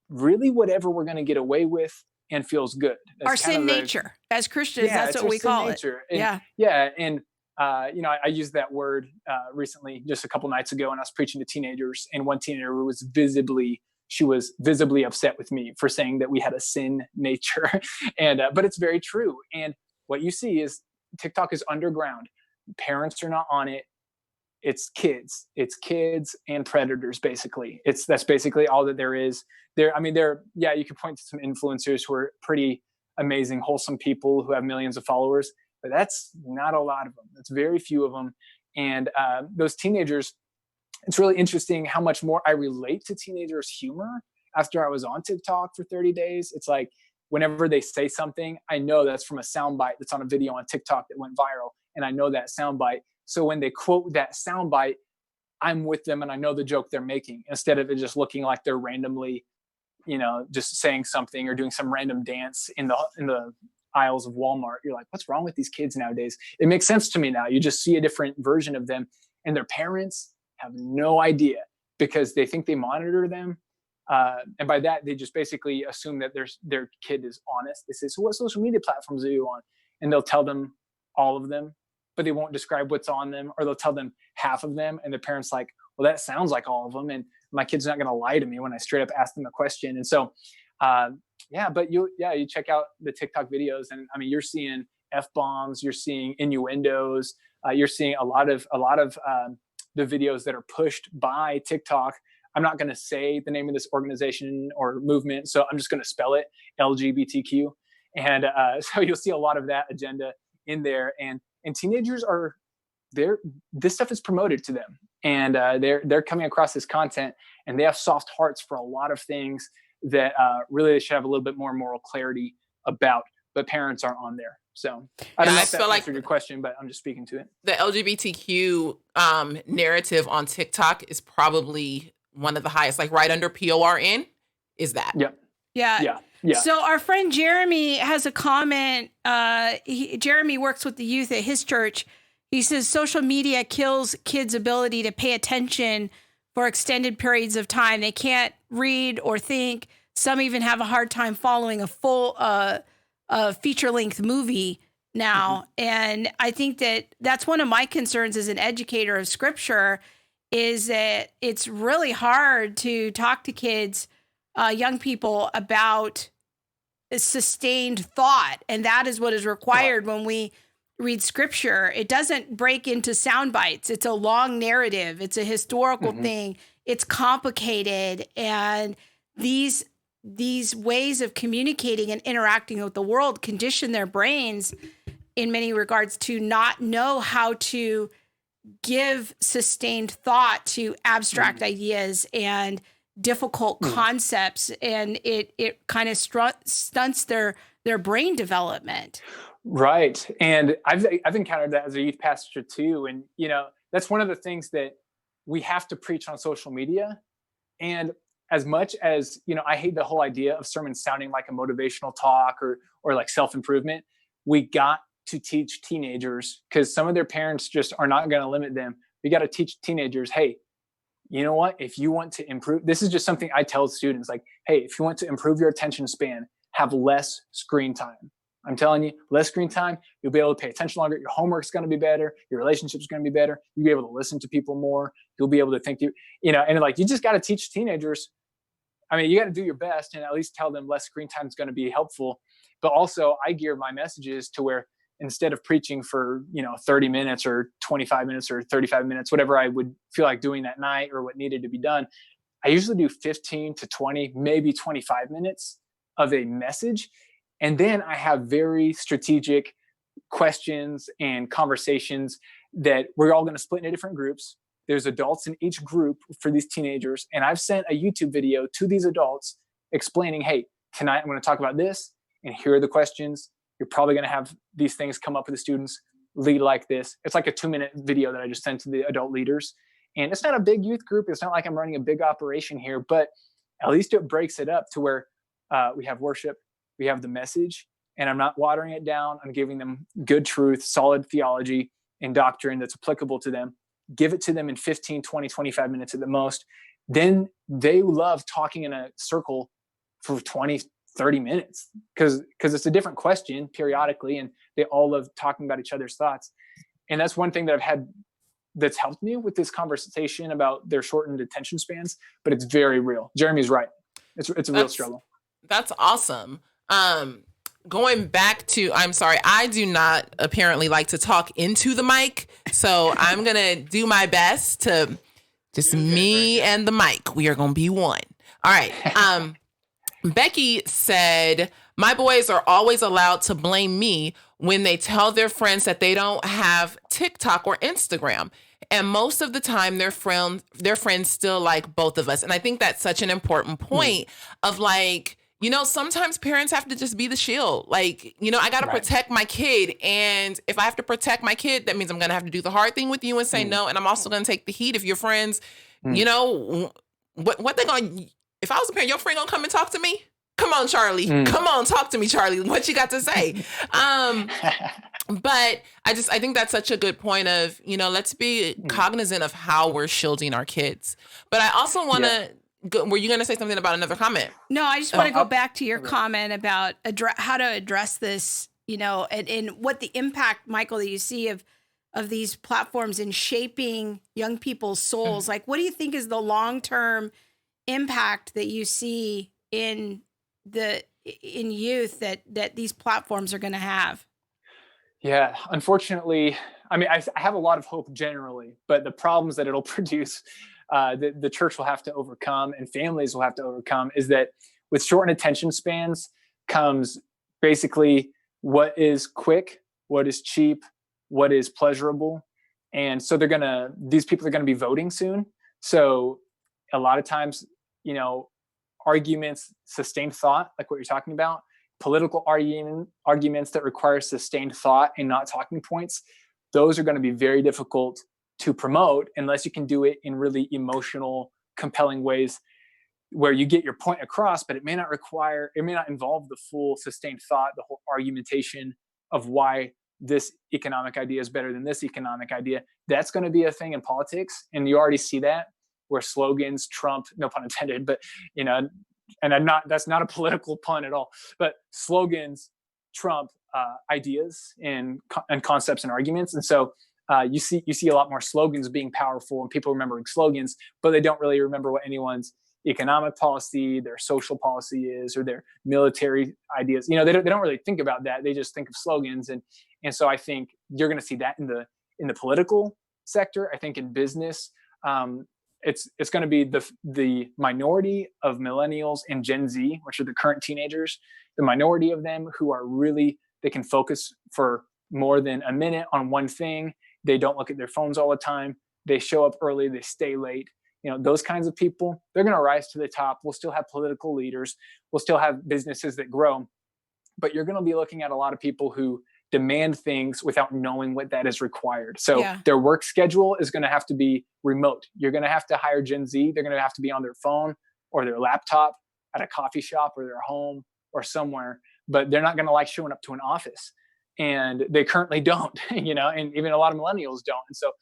really whatever we're going to get away with and feels good. That's our sin nature as Christians. That's what we call it. And, yeah. And, I used that word recently, just a couple nights ago, and I was preaching to teenagers, and one teenager was visibly upset with me for saying that we had a sin nature. And, but it's very true. And what you see is TikTok is underground. Parents are not on it. It's kids and predators, basically. That's basically all that there is. You could point to some influencers who are pretty amazing, wholesome people who have millions of followers, but that's not a lot of them. That's very few of them. And those teenagers, it's really interesting how much more I relate to teenagers' humor after I was on TikTok for 30 days. It's like whenever they say something, I know that's from a soundbite that's on a video on TikTok that went viral, and I know that soundbite. So when they quote that soundbite, I'm with them and I know the joke they're making, instead of it just looking like they're randomly, just saying something or doing some random dance in the aisles of Walmart. You're like, what's wrong with these kids nowadays? It makes sense to me now. You just see a different version of them, and their parents have no idea because they think they monitor them. And by that, they just basically assume that their kid is honest. They say, so what social media platforms are you on? And they'll tell them all of them, but they won't describe what's on them, or they'll tell them half of them. And the parent's like, well, that sounds like all of them. And my kid's not going to lie to me when I straight up ask them a question. And so, but you check out the TikTok videos, and you're seeing F-bombs, you're seeing innuendos, you're seeing a lot of the videos that are pushed by TikTok I'm not going to say the name of this organization or movement, so I'm just going to spell it LGBTQ. And so you'll see a lot of that agenda in there. And teenagers are there. This stuff is promoted to them, and they're coming across this content, and they have soft hearts for a lot of things that really they should have a little bit more moral clarity about, but parents aren't on there. So I don't know if that answered your question, but I'm just speaking to it. The LGBTQ narrative on TikTok is probably one of the highest, like right under PORN is that. Yep. Yeah. So our friend Jeremy has a comment. Jeremy works with the youth at his church. He says social media kills kids' ability to pay attention for extended periods of time. They can't read or think. Some even have a hard time following a full feature-length movie now. And I think that's one of my concerns as an educator of scripture, is that it's really hard to talk to kids, young people, about sustained thought. And that is what is required when we read scripture. It doesn't break into sound bites. It's a long narrative. It's a historical thing. It's complicated. And these ways of communicating and interacting with the world condition their brains in many regards to not know how to give sustained thought to abstract ideas and difficult concepts. And it kind of stunts their brain development. Right. And I've encountered that as a youth pastor too. And, that's one of the things that we have to preach on social media. And as much as, I hate the whole idea of sermons sounding like a motivational talk or like self-improvement, we got to teach teenagers, because some of their parents just are not going to limit them. We got to teach teenagers, hey, you know what? If you want to improve, this is just something I tell students, like, hey, if you want to improve your attention span, have less screen time. I'm telling you, less screen time, you'll be able to pay attention longer. Your homework's going to be better. Your relationship's going to be better. You'll be able to listen to people more. You'll be able to think, and like, you just got to teach teenagers. I mean, you got to do your best and at least tell them less screen time is going to be helpful. But also I gear my messages to where instead of preaching for, 30 minutes or 25 minutes or 35 minutes, whatever I would feel like doing that night or what needed to be done, I usually do 15 to 20, maybe 25 minutes of a message. And then I have very strategic questions and conversations that we're all going to split into different groups. There's adults in each group for these teenagers. And I've sent a YouTube video to these adults explaining, hey, tonight I'm going to talk about this. And here are the questions. You're probably going to have these things come up with the students, lead like this. It's like a 2-minute video that I just sent to the adult leaders. And it's not a big youth group. It's not like I'm running a big operation here, but at least it breaks it up to where we have worship, we have the message, and I'm not watering it down. I'm giving them good truth, solid theology and doctrine that's applicable to them. Give it to them in 15, 20, 25 minutes at the most. Then they love talking in a circle for 20, 30 minutes because it's a different question periodically, and they all love talking about each other's thoughts. And that's one thing that I've had that's helped me with this conversation about their shortened attention spans, but it's very real. Jeremy's right. It's a real struggle. That's awesome. Going back to, I'm sorry, I do not apparently like to talk into the mic. So I'm going to do my best to just me and the mic. We are going to be one. All right. Becky said, my boys are always allowed to blame me when they tell their friends that they don't have TikTok or Instagram. And most of the time their friends still like both of us. And I think that's such an important point of like, sometimes parents have to just be the shield. Like, I got to protect my kid. And if I have to protect my kid, that means I'm going to have to do the hard thing with you and say no. And I'm also going to take the heat if your friends, what they going to, if I was a parent, your friend going to come and talk to me? Come on, Charlie. Come on, talk to me, Charlie. What you got to say? But I think that's such a good point of, let's be cognizant of how we're shielding our kids. But I also want to, were you going to say something about another comment? No, I just want to go back to your comment about how to address this, and what the impact, Michael, that you see of these platforms in shaping young people's souls. Like, what do you think is the long-term impact that you see in youth that these platforms are going to have? Yeah, unfortunately, I mean, I have a lot of hope generally, but the problems that it'll produce the church will have to overcome and families will have to overcome is that with shortened attention spans comes basically what is quick, what is cheap, what is pleasurable. And so these people are going to be voting soon. So a lot of times, arguments, sustained thought, like what you're talking about, political arguments that require sustained thought and not talking points, those are going to be very difficult to promote unless you can do it in really emotional, compelling ways where you get your point across, but it may not involve the full sustained thought, the whole argumentation of why this economic idea is better than this economic idea. That's going to be a thing in politics. And you already see that where slogans trump, no pun intended, but, and that's not a political pun at all, but slogans trump ideas and concepts and arguments. And so you see a lot more slogans being powerful and people remembering slogans, but they don't really remember what anyone's economic policy, their social policy is, or their military ideas. They don't really think about that. They just think of slogans. And so I think you're going to see that in the political sector. I think in business, it's going to be the minority of millennials and Gen Z, which are the current teenagers, the minority of them who are really, they can focus for more than a minute on one thing. They don't look at their phones all the time. They show up early, they stay late. Those kinds of people, they're going to rise to the top. We'll still have political leaders. We'll still have businesses that grow. But you're going to be looking at a lot of people who demand things without knowing what that is required. So their work schedule is going to have to be remote. You're going to have to hire Gen Z. They're going to have to be on their phone or their laptop at a coffee shop or their home or somewhere. But they're not going to like showing up to an office. And they currently don't, and even a lot of millennials don't. And so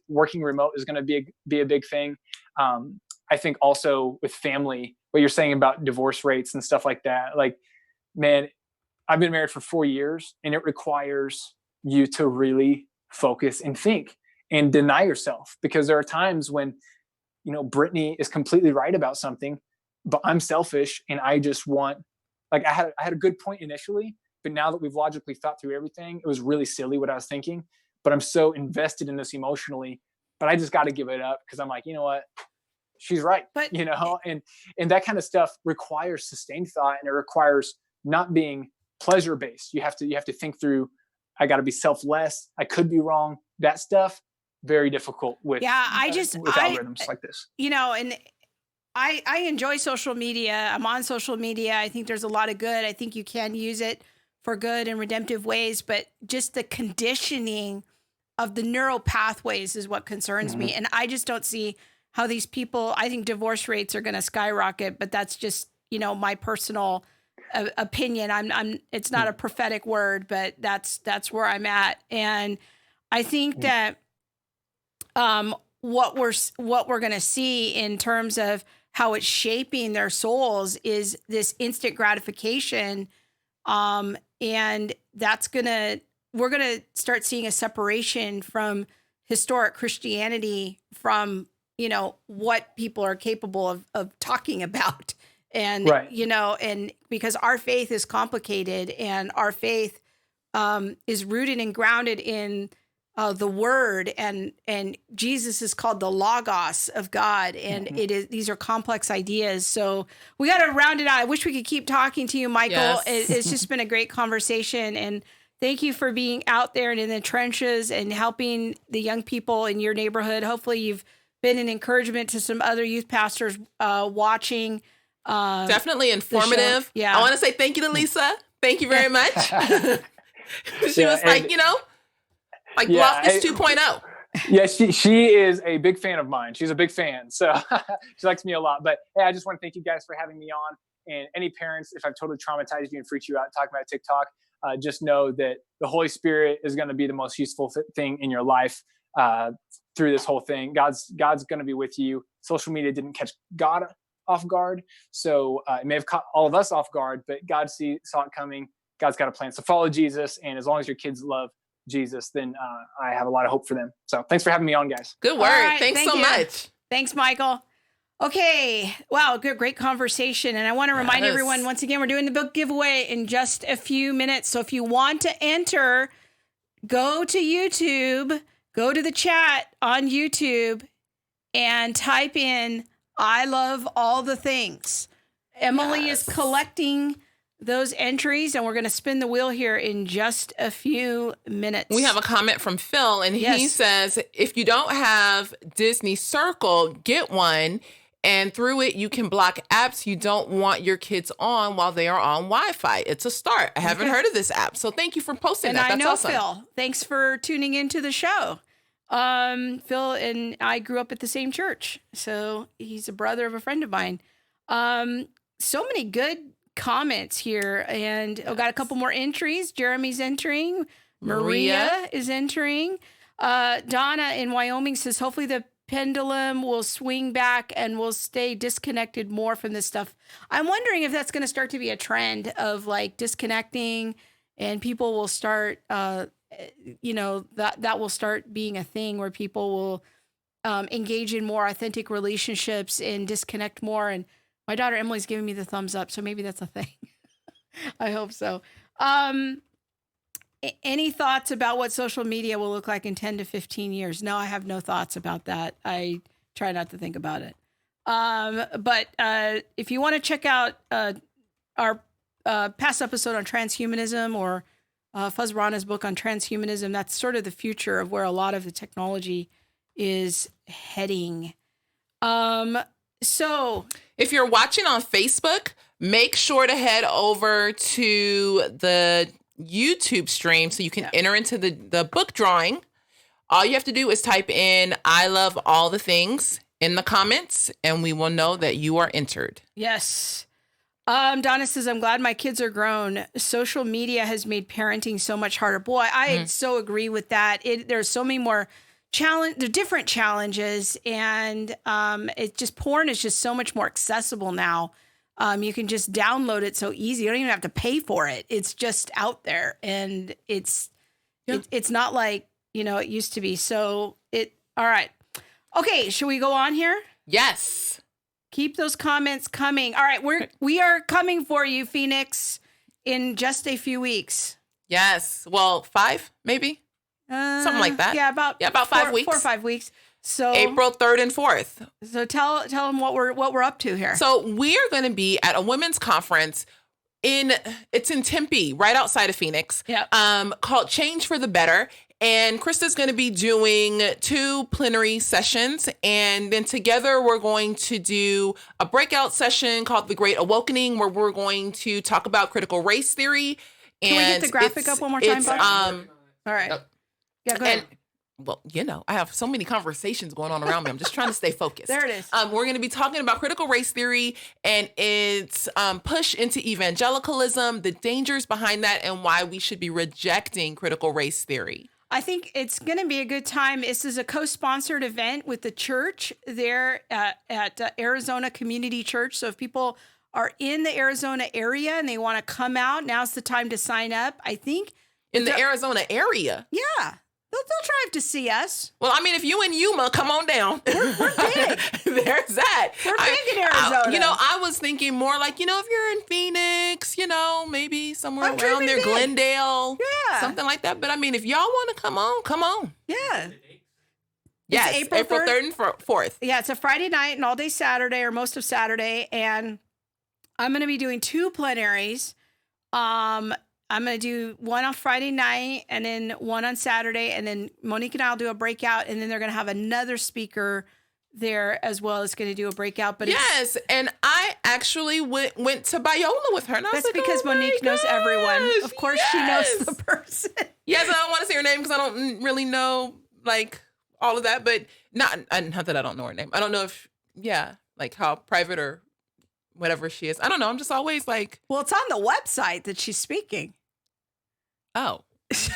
working remote is going to be a big thing. I think also with family, what you're saying about divorce rates and stuff like that, like, man, I've been married for 4 years and it requires you to really focus and think and deny yourself, because there are times when, Brittany is completely right about something, but I'm selfish and I just want, like, I had a good point initially, but now that we've logically thought through everything, it was really silly what I was thinking. But I'm so invested in this emotionally, but I just got to give it up because I'm like, you know what? She's right. But, and that kind of stuff requires sustained thought, and it requires not being pleasure based. You have to think through, I got to be selfless. I could be wrong. That stuff, very difficult with algorithms like this. And I enjoy social media. I'm on social media. I think there's a lot of good. I think you can use it for good and redemptive ways, but just the conditioning of the neural pathways is what concerns me. And I just don't see how these people, I think divorce rates are going to skyrocket, but that's just, my personal opinion. It's not a prophetic word, but that's where I'm at. And I think that, what we're going to see in terms of how it's shaping their souls is this instant gratification. And we're going to start seeing a separation from historic Christianity from, what people are capable of talking about. And, and because our faith is complicated and our faith, is rooted and grounded in, the word, and Jesus is called the Logos of God. And these are complex ideas. So we got to round it out. I wish we could keep talking to you, Michael. Yes. It's just been a great conversation, and thank you for being out there and in the trenches and helping the young people in your neighborhood. Hopefully you've been an encouragement to some other youth pastors, watching. Definitely informative. Yeah. I want to say thank you to Lisa. Thank you very much. She was like, Loftus 2.0. Yeah, she is a big fan of mine. She's a big fan. So she likes me a lot. But hey, I just want to thank you guys for having me on. And any parents, if I've totally traumatized you and freaked you out talking about Tik-Tok, just know that the Holy Spirit is going to be the most useful thing in your life through this whole thing. God's going to be with you. Social media didn't catch God off guard. So it may have caught all of us off guard, but God saw it coming. God's got a plan. So follow Jesus. And as long as your kids love Jesus, then I have a lot of hope for them. So thanks for having me on, guys. Good word. Right, thanks so much. Thanks, Michael. Okay. Wow. Great conversation. And I want to remind everyone, once again, we're doing the book giveaway in just a few minutes. So if you want to enter, go to YouTube, go to the chat on YouTube and type in I love all the things. Emily is collecting those entries, and we're going to spin the wheel here in just a few minutes. We have a comment from Phil, and he says, if you don't have Disney Circle, get one. And through it, you can block apps you don't want your kids on while they are on Wi-Fi. It's a start. I haven't heard of this app. So thank you for posting that. That's awesome. Phil. Thanks for tuning into the show. Phil and I grew up at the same church. So he's a brother of a friend of mine. So many good comments here. And I've got a couple more entries. Jeremy's entering. Maria is entering. Donna in Wyoming says, hopefully the pendulum will swing back and we'll stay disconnected more from this stuff. I'm wondering if that's going to start to be a trend of like disconnecting, and people will start, that will start being a thing where people will engage in more authentic relationships and disconnect more. And my daughter Emily's giving me the thumbs up, so maybe that's a thing. I hope so. Any thoughts about what social media will look like in 10 to 15 years? No, I have no thoughts about that. I try not to think about it. But if you want to check out our past episode on transhumanism, or Fuzz Rana's book on transhumanism, that's sort of the future of where a lot of the technology is heading. So if you're watching on Facebook, make sure to head over to the YouTube stream so you can enter into the book drawing. All you have to do is type in I love all the things in the comments, and we will know that you are entered. Yes. Donna says, I'm glad my kids are grown. Social media has made parenting so much harder. Boy, I so agree with that. There's so many more different challenges, and porn is just so much more accessible now. You can just download it so easy. You don't even have to pay for it. It's just out there, and it's not like, it used to be. So all right. Okay. Should we go on here? Yes. Keep those comments coming. All right. We are coming for you, Phoenix, in just a few weeks. Yes. Well, 5, maybe. Something like that. Yeah. About 5 weeks. 4 or 5 weeks. So April 3rd and 4th. So tell them what we're up to here. So we are going to be at a women's conference it's in Tempe, right outside of Phoenix. Called Change for the Better. And Krista's going to be doing 2 plenary sessions. And then together we're going to do a breakout session called The Great Awakening, where we're going to talk about critical race theory. Can we get the graphic up one more time, Bob? All right. Yeah, go ahead. Well, I have so many conversations going on around me. I'm just trying to stay focused. There it is. We're going to be talking about critical race theory and its push into evangelicalism, the dangers behind that, and why we should be rejecting critical race theory. I think it's going to be a good time. This is a co-sponsored event with the church there at Arizona Community Church. So if people are in the Arizona area and they want to come out, now's the time to sign up. I think in the Arizona area. Yeah. They'll drive to see us. Well, I mean, if you in Yuma, come on down. We're big. There's that. We're big in Arizona. I was thinking more like, if you're in Phoenix, maybe somewhere around there, Glendale. Yeah. Something like that. But I mean, if y'all want to come on. Yeah. Yes, April 3rd and 4th. Yeah, it's a Friday night and all day Saturday, or most of Saturday. And I'm going to be doing 2 plenaries. I'm going to do one on Friday night and then one on Saturday. And then Monique and I will do a breakout. And then they're going to have another speaker there as well as going to do a breakout. But yes. And I actually went to Biola with her. And that's because Monique knows everyone. Of course, she knows the person. Yes. I don't want to say her name because I don't really know all of that. But not that I don't know her name. I don't know if, how private or whatever she is. I don't know. I'm just always like. Well, it's on the website that she's speaking. Oh. So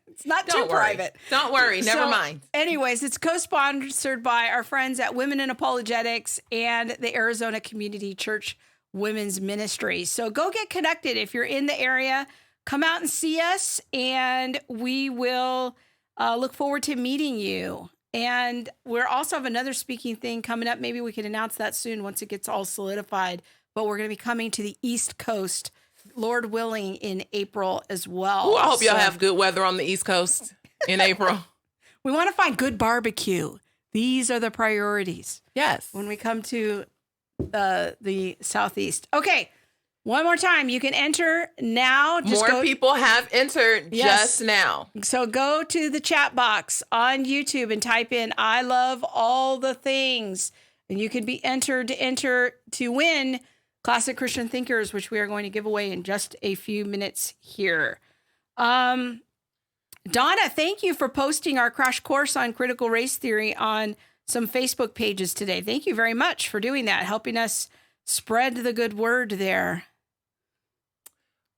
it's not too private. Don't worry. Never mind. Anyways, it's co-sponsored by our friends at Women in Apologetics and the Arizona Community Church Women's Ministry. So go get connected. If you're in the area, come out and see us, and we will look forward to meeting you. And we're also have another speaking thing coming up. Maybe we can announce that soon once it gets all solidified. But we're going to be coming to the East Coast, Lord willing, in April as well. Ooh, I hope y'all have good weather on the East Coast in April. We want to find good barbecue. These are the priorities. Yes. When we come to the Southeast. Okay. One more time. You can enter now. More people have entered just now. So go to the chat box on YouTube and type in, I love all the things. And you can be entered to win Classic Christian Thinkers, which we are going to give away in just a few minutes here. Donna, thank you for posting our crash course on critical race theory on some Facebook pages today. Thank you very much for doing that, helping us spread the good word there.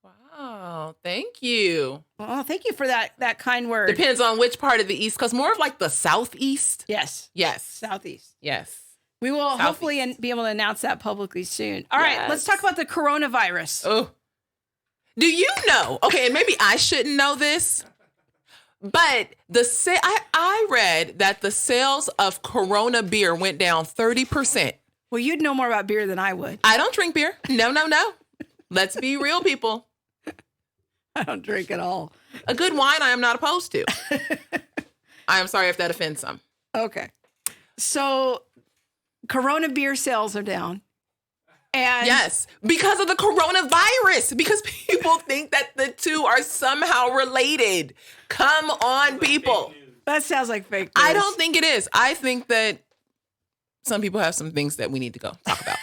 Wow, thank you. Oh, thank you for that kind word. Depends on which part of the East, because more of like the Southeast. Yes. Yes. Southeast. Yes. We will hopefully be able to announce that publicly soon. All right, let's talk about the coronavirus. Oh. Do you know? Okay, and maybe I shouldn't know this, but I read that the sales of Corona beer went down 30%. Well, you'd know more about beer than I would. I don't drink beer. No. Let's be real, people. I don't drink at all. A good wine I am not opposed to. I am sorry if that offends some. Okay. So Corona beer sales are down. And yes, because of the coronavirus, because people think that the two are somehow related. Come on, people. That sounds like fake news. I don't think it is. I think that some people have some things that we need to go talk about.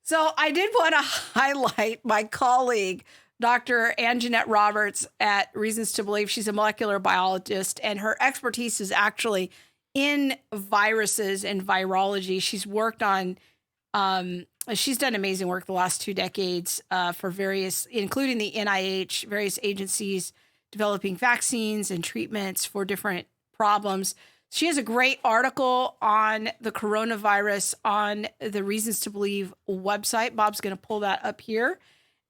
So I did want to highlight my colleague, Dr. Anjanette Roberts at Reasons to Believe. She's a molecular biologist, and her expertise is actually in viruses and virology. She's worked on, she's done amazing work the last 2 decades for various, including the NIH, various agencies developing vaccines and treatments for different problems. She has a great article on the coronavirus on the Reasons to Believe website. Bob's going to pull that up here.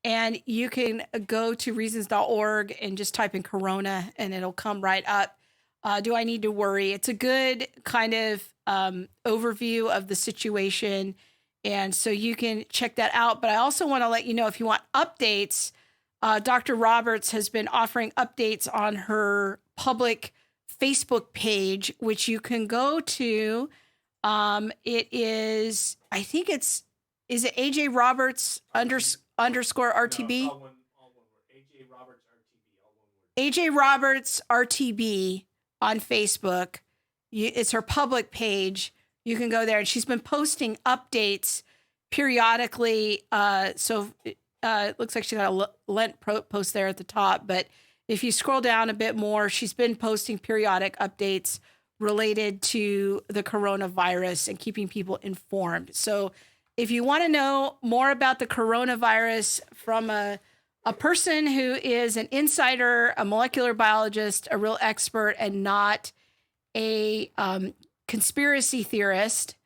And you can go to reasons.org and just type in corona and it'll come right up. Do I need to worry? It's a good kind of overview of the situation. And so you can check that out. But I also want to let you know, if you want updates, Dr. Roberts has been offering updates on her public Facebook page, which you can go to. It is, I think is it AJ Roberts underscore RTB? All one AJ Roberts RTB. AJ Roberts RTB on Facebook. It's her public page. You can go there, and she's been posting updates periodically. So it looks like she got a Lent post there at the top. But if you scroll down a bit more, she's been posting periodic updates related to the coronavirus and keeping people informed. So if you want to know more about the coronavirus from a person who is an insider, a molecular biologist, a real expert, and not a conspiracy theorist,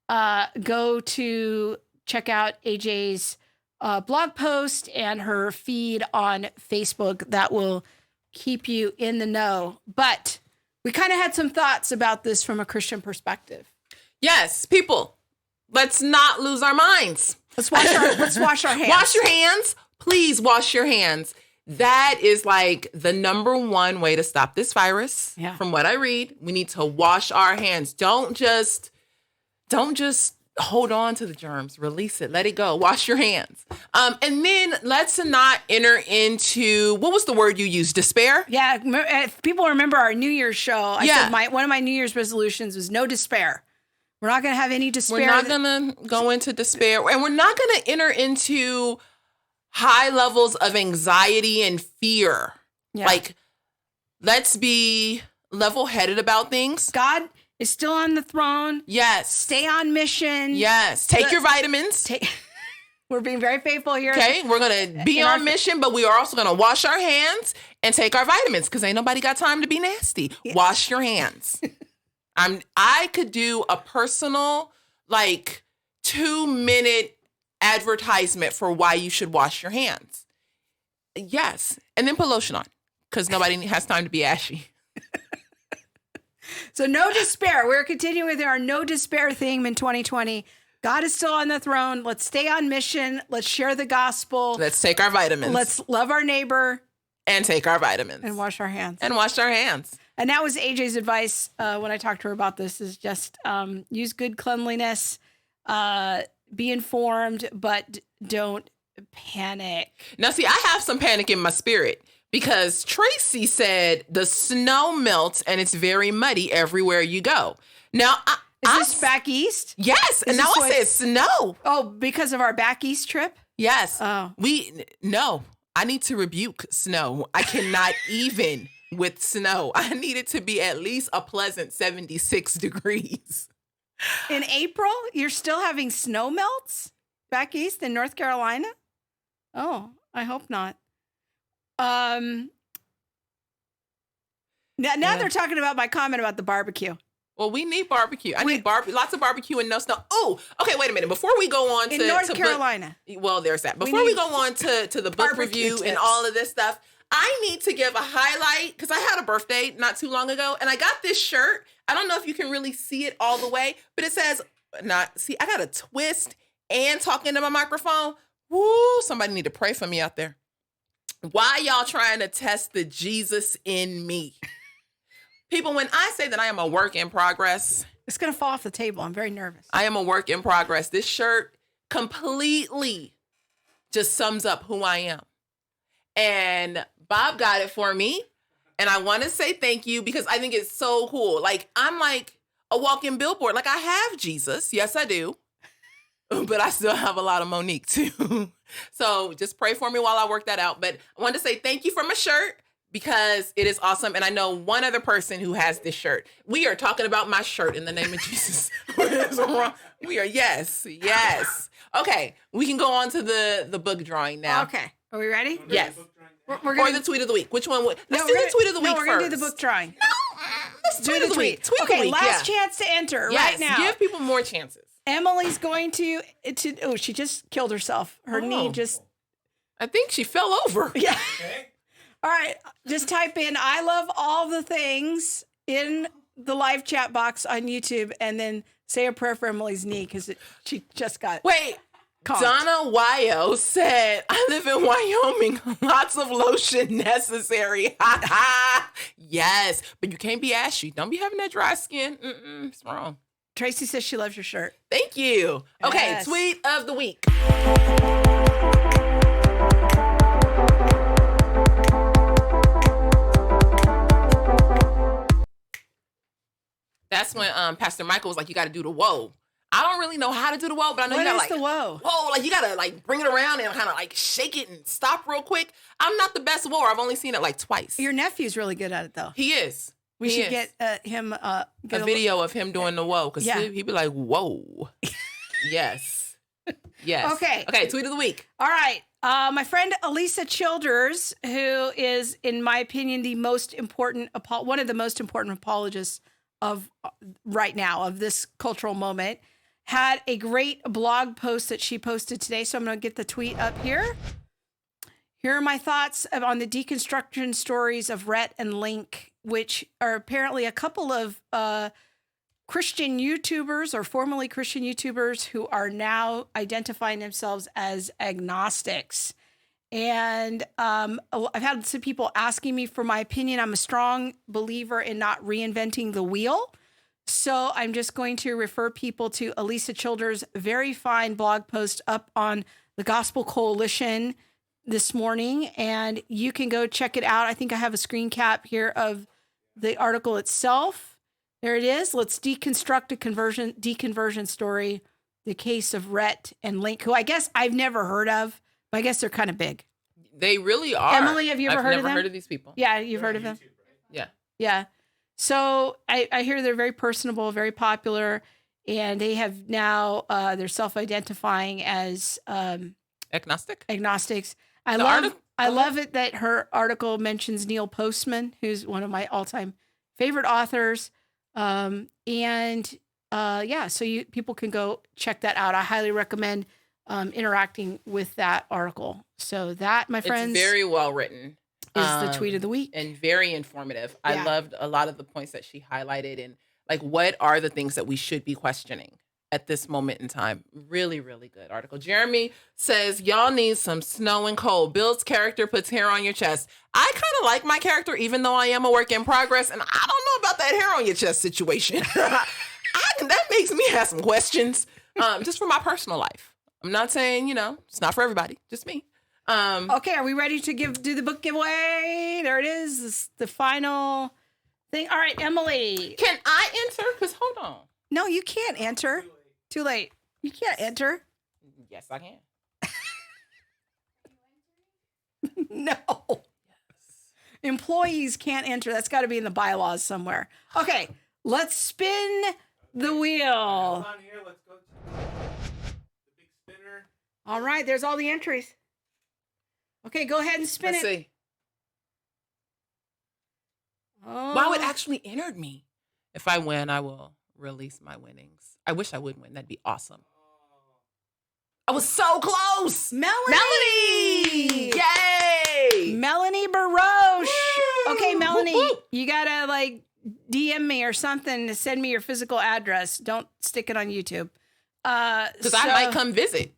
go to check out AJ's blog post and her feed on Facebook. That will keep you in the know. But we kind of had some thoughts about this from a Christian perspective. Yes, people. Let's not lose our minds. Let's wash our hands. Wash your hands. Please wash your hands. That is like the number one way to stop this virus. Yeah. From what I read, we need to wash our hands. Don't just hold on to the germs. Release it. Let it go. Wash your hands. And then let's not enter into, what was the word you used? Despair? Yeah. If people remember our New Year's show, I said one of my New Year's resolutions was no despair. We're not going to have any despair. We're not going to go into despair. And we're not going to enter into high levels of anxiety and fear. Yeah. Like, let's be level-headed about things. God is still on the throne. Yes. Stay on mission. Yes. Take your vitamins. We're being very faithful here. Okay. We're going to be on mission, but we are also going to wash our hands and take our vitamins because ain't nobody got time to be nasty. Yeah. Wash your hands. I could do a personal, 2-minute advertisement for why you should wash your hands. Yes. And then put lotion on because nobody has time to be ashy. So no despair. We're continuing with our no despair theme in 2020. God is still on the throne. Let's stay on mission. Let's share the gospel. Let's take our vitamins. Let's love our neighbor. and take our vitamins. And wash our hands. And wash our hands. And that was AJ's advice when I talked to her about this, is just use good cleanliness, be informed, but don't panic. Now, see, I have some panic in my spirit because Tracy said the snow melts and it's very muddy everywhere you go. Now, Is this back east? Yes. And now I said snow. Oh, because of our back east trip? Yes. Oh. No, I need to rebuke snow. I cannot even with snow. I need it to be at least a pleasant 76 degrees. In April, you're still having snow melts back east in North Carolina? Oh, I hope not. Now they're talking about my comment about the barbecue. Well, we need barbecue. I need lots of barbecue and no snow. Oh, okay, wait a minute. Before we go on in North Carolina. Well, there's that. Before we go on to the book review tips. and all of this stuff, I need to give a highlight because I had a birthday not too long ago and I got this shirt. I don't know if you can really see it all the way, but it says, I got a twist and talk into my microphone. Woo, somebody need to pray for me out there. Why y'all trying to test the Jesus in me? People, when I say that I am a work in progress. It's going to fall off the table. I'm very nervous. I am a work in progress. This shirt completely just sums up who I am. And Bob got it for me. And I want to say thank you because I think it's so cool. Like, I'm like a walking billboard. Like, I have Jesus. Yes, I do. But I still have a lot of Monique, too. So just pray for me while I work that out. But I want to say thank you for my shirt because it is awesome. And I know one other person who has this shirt. We are talking about my shirt in the name of Jesus. What is wrong? We are, yes. Okay, we can go on to the book drawing now. Okay, are we ready? Yes. We're gonna, or the tweet of the week. Which one? Let's do we're the gonna- tweet of the week No, we're going to first. do the book drawing. No, let's Do tweet of the week. Tweet of okay, the week, last yeah. chance to enter Yes, right now. give people more chances. Emily's going to oh, she just killed herself. Her knee just. I think she fell over. Yeah. Okay. All right, just type in "I love all the things" in the live chat box on YouTube, and then say a prayer for Emily's knee because she just got. Wait. Conked. Donna Wyo said, I live in Wyoming. Lots of lotion necessary. Yes, but you can't be ashy. Don't be having that dry skin. It's wrong. Tracy says she loves your shirt. Thank you. Okay, Yes. tweet of the week. That's when Pastor Michael was like, you got to do the whoa. I don't really know how to do the whoa, but I know What you got is like the whoa? Whoa, like you gotta like bring it around and kind of like shake it and stop real quick. I'm not the best whoa. I've only seen it like twice. Your nephew's really good at it, though. He is. We should get him a video of him doing the whoa because he'd be like, whoa. Yes. Okay. Tweet of the week. All right. My friend Elisa Childers, who is, in my opinion, one of the most important apologists of right now, of this cultural moment, had a great blog post that she posted today. So I'm going to get the tweet up here. Here are my thoughts on the deconstruction stories of Rhett and Link, which are apparently a couple of Christian YouTubers or formerly Christian YouTubers who are now identifying themselves as agnostics. And I've had some people asking me for my opinion. I'm a strong believer in not reinventing the wheel. So I'm just going to refer people to Elisa Childers' very fine blog post up on the Gospel Coalition this morning. And you can go check it out. I think I have a screen cap here of the article itself. There it is. Let's deconstruct a deconversion story, the case of Rhett and Link, who I guess I've never heard of, but I guess they're kind of big. They really are. Emily, have you ever heard of them? I've never heard of these people. Yeah, you've heard of them? YouTube, right? Yeah. So I hear they're very personable, very popular, and they have now, they're self-identifying as agnostics. I love it that her article mentions Neil Postman, who's one of my all-time favorite authors. So people can go check that out. I highly recommend interacting with that article. So that, my friends, it's very well written. Is the tweet of the week and very informative. Yeah. I loved a lot of the points that she highlighted and like what are the things that we should be questioning. at this moment in time. Really, really good article. Jeremy says, y'all need some snow and cold. Bill's character puts hair on your chest. I kind of like my character, even though I am a work in progress, and I don't know about that hair on your chest situation. That makes me have some questions, just for my personal life. I'm not saying, it's not for everybody, just me. Okay, are we ready to do the book giveaway? There it is. This, the final thing. All right, Emily. Can I enter? Because hold on. No, you can't enter. Too late. You can't enter. Yes, I can. No. Yes. Employees can't enter. That's got to be in the bylaws somewhere. Okay, let's spin the wheel. On here, let's go to the big spinner. All right, there's all the entries. Okay, go ahead and spin Let's it. see. Oh. Wow, it actually entered me. If I win, I will release my winnings. I wish I would win. That'd be awesome. I was so close. Melanie! Yay! Melanie Baroche. Woo! Okay, Melanie, Woo, woo. you gotta DM me or something to send me your physical address. Don't stick it on YouTube. Because I might come visit.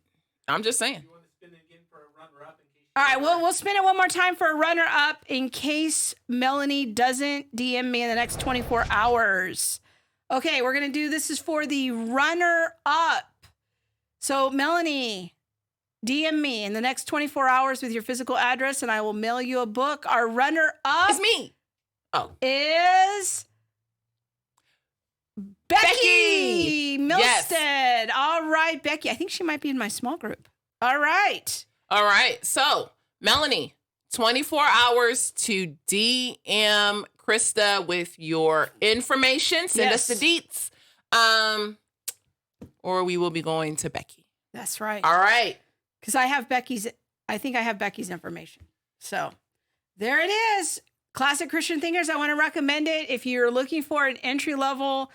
I'm just saying. You want to spin it again for a runner-up in case? All right, we'll spin it one more time for a runner-up in case Melanie doesn't DM me in the next 24 hours. Okay, we're going to do, this is for the runner-up. So, Melanie, DM me in the next 24 hours with your physical address, and I will mail you a book. Our runner-up It's me. Oh. is Becky Milstead. Yes. All right, Becky. I think she might be in my small group. All right. All right. So, Melanie, 24 hours to DM Krista with your information. Send us the deets. Or we will be going to Becky. That's right. All right. Because I think I have Becky's information. So there it is. Classic Christian Thinkers. I want to recommend it if you're looking for an entry-level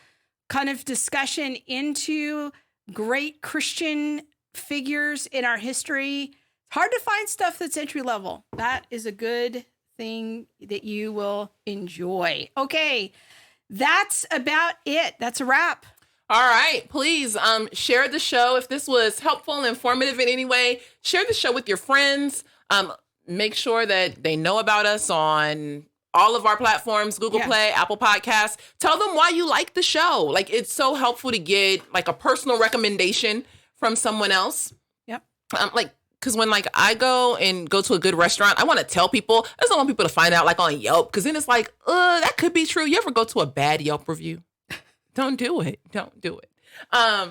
kind of discussion into great Christian figures in our history. It's hard to find stuff that's entry-level. That is a good thing that you will enjoy. Okay, that's about it. That's a wrap. All right. Please share the show. If this was helpful and informative in any way, share the show with your friends. Make sure that they know about us on all of our platforms, Google Play, Apple Podcasts. Tell them why you like the show. It's so helpful to get a personal recommendation from someone else. Yep. Because when I go to a good restaurant, I want to tell people. I just don't want people to find out on Yelp, because then it's that could be true. You ever go to a bad Yelp review? Don't do it. Don't do it. All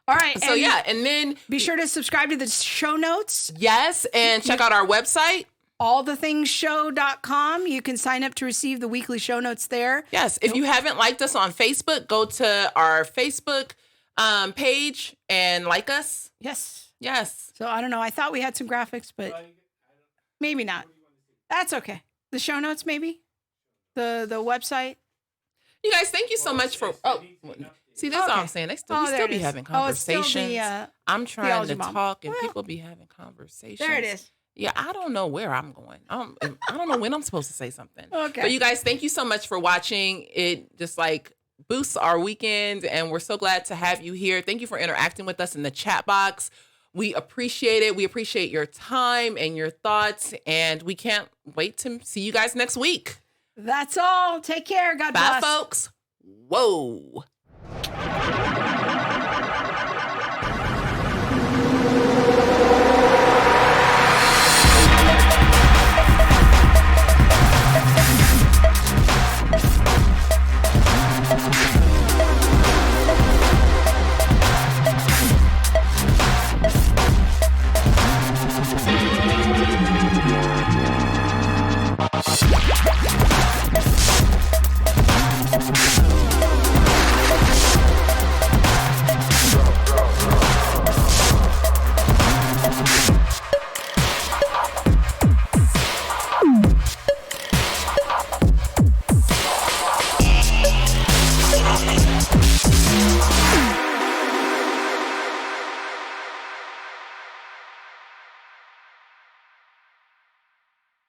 right. So and then be sure to subscribe to the show notes. Yes, and check out our website. allthethingshow.com. You can sign up to receive the weekly show notes there. Yes. If you haven't liked us on Facebook, go to our Facebook page and like us. Yes. Yes. So I don't know. I thought we had some graphics, but maybe not. That's okay. The show notes, maybe? The website? You guys, thank you so much for... See, that's all I'm saying. We still be having conversations. I'm trying to talk, and people be having conversations. There it is. Yeah, I don't know where I'm going. I don't know when I'm supposed to say something. Okay. But you guys, thank you so much for watching. It just boosts our weekend, and we're so glad to have you here. Thank you for interacting with us in the chat box. We appreciate it. We appreciate your time and your thoughts, and we can't wait to see you guys next week. That's all. Take care. God bless. Bye, folks. Whoa.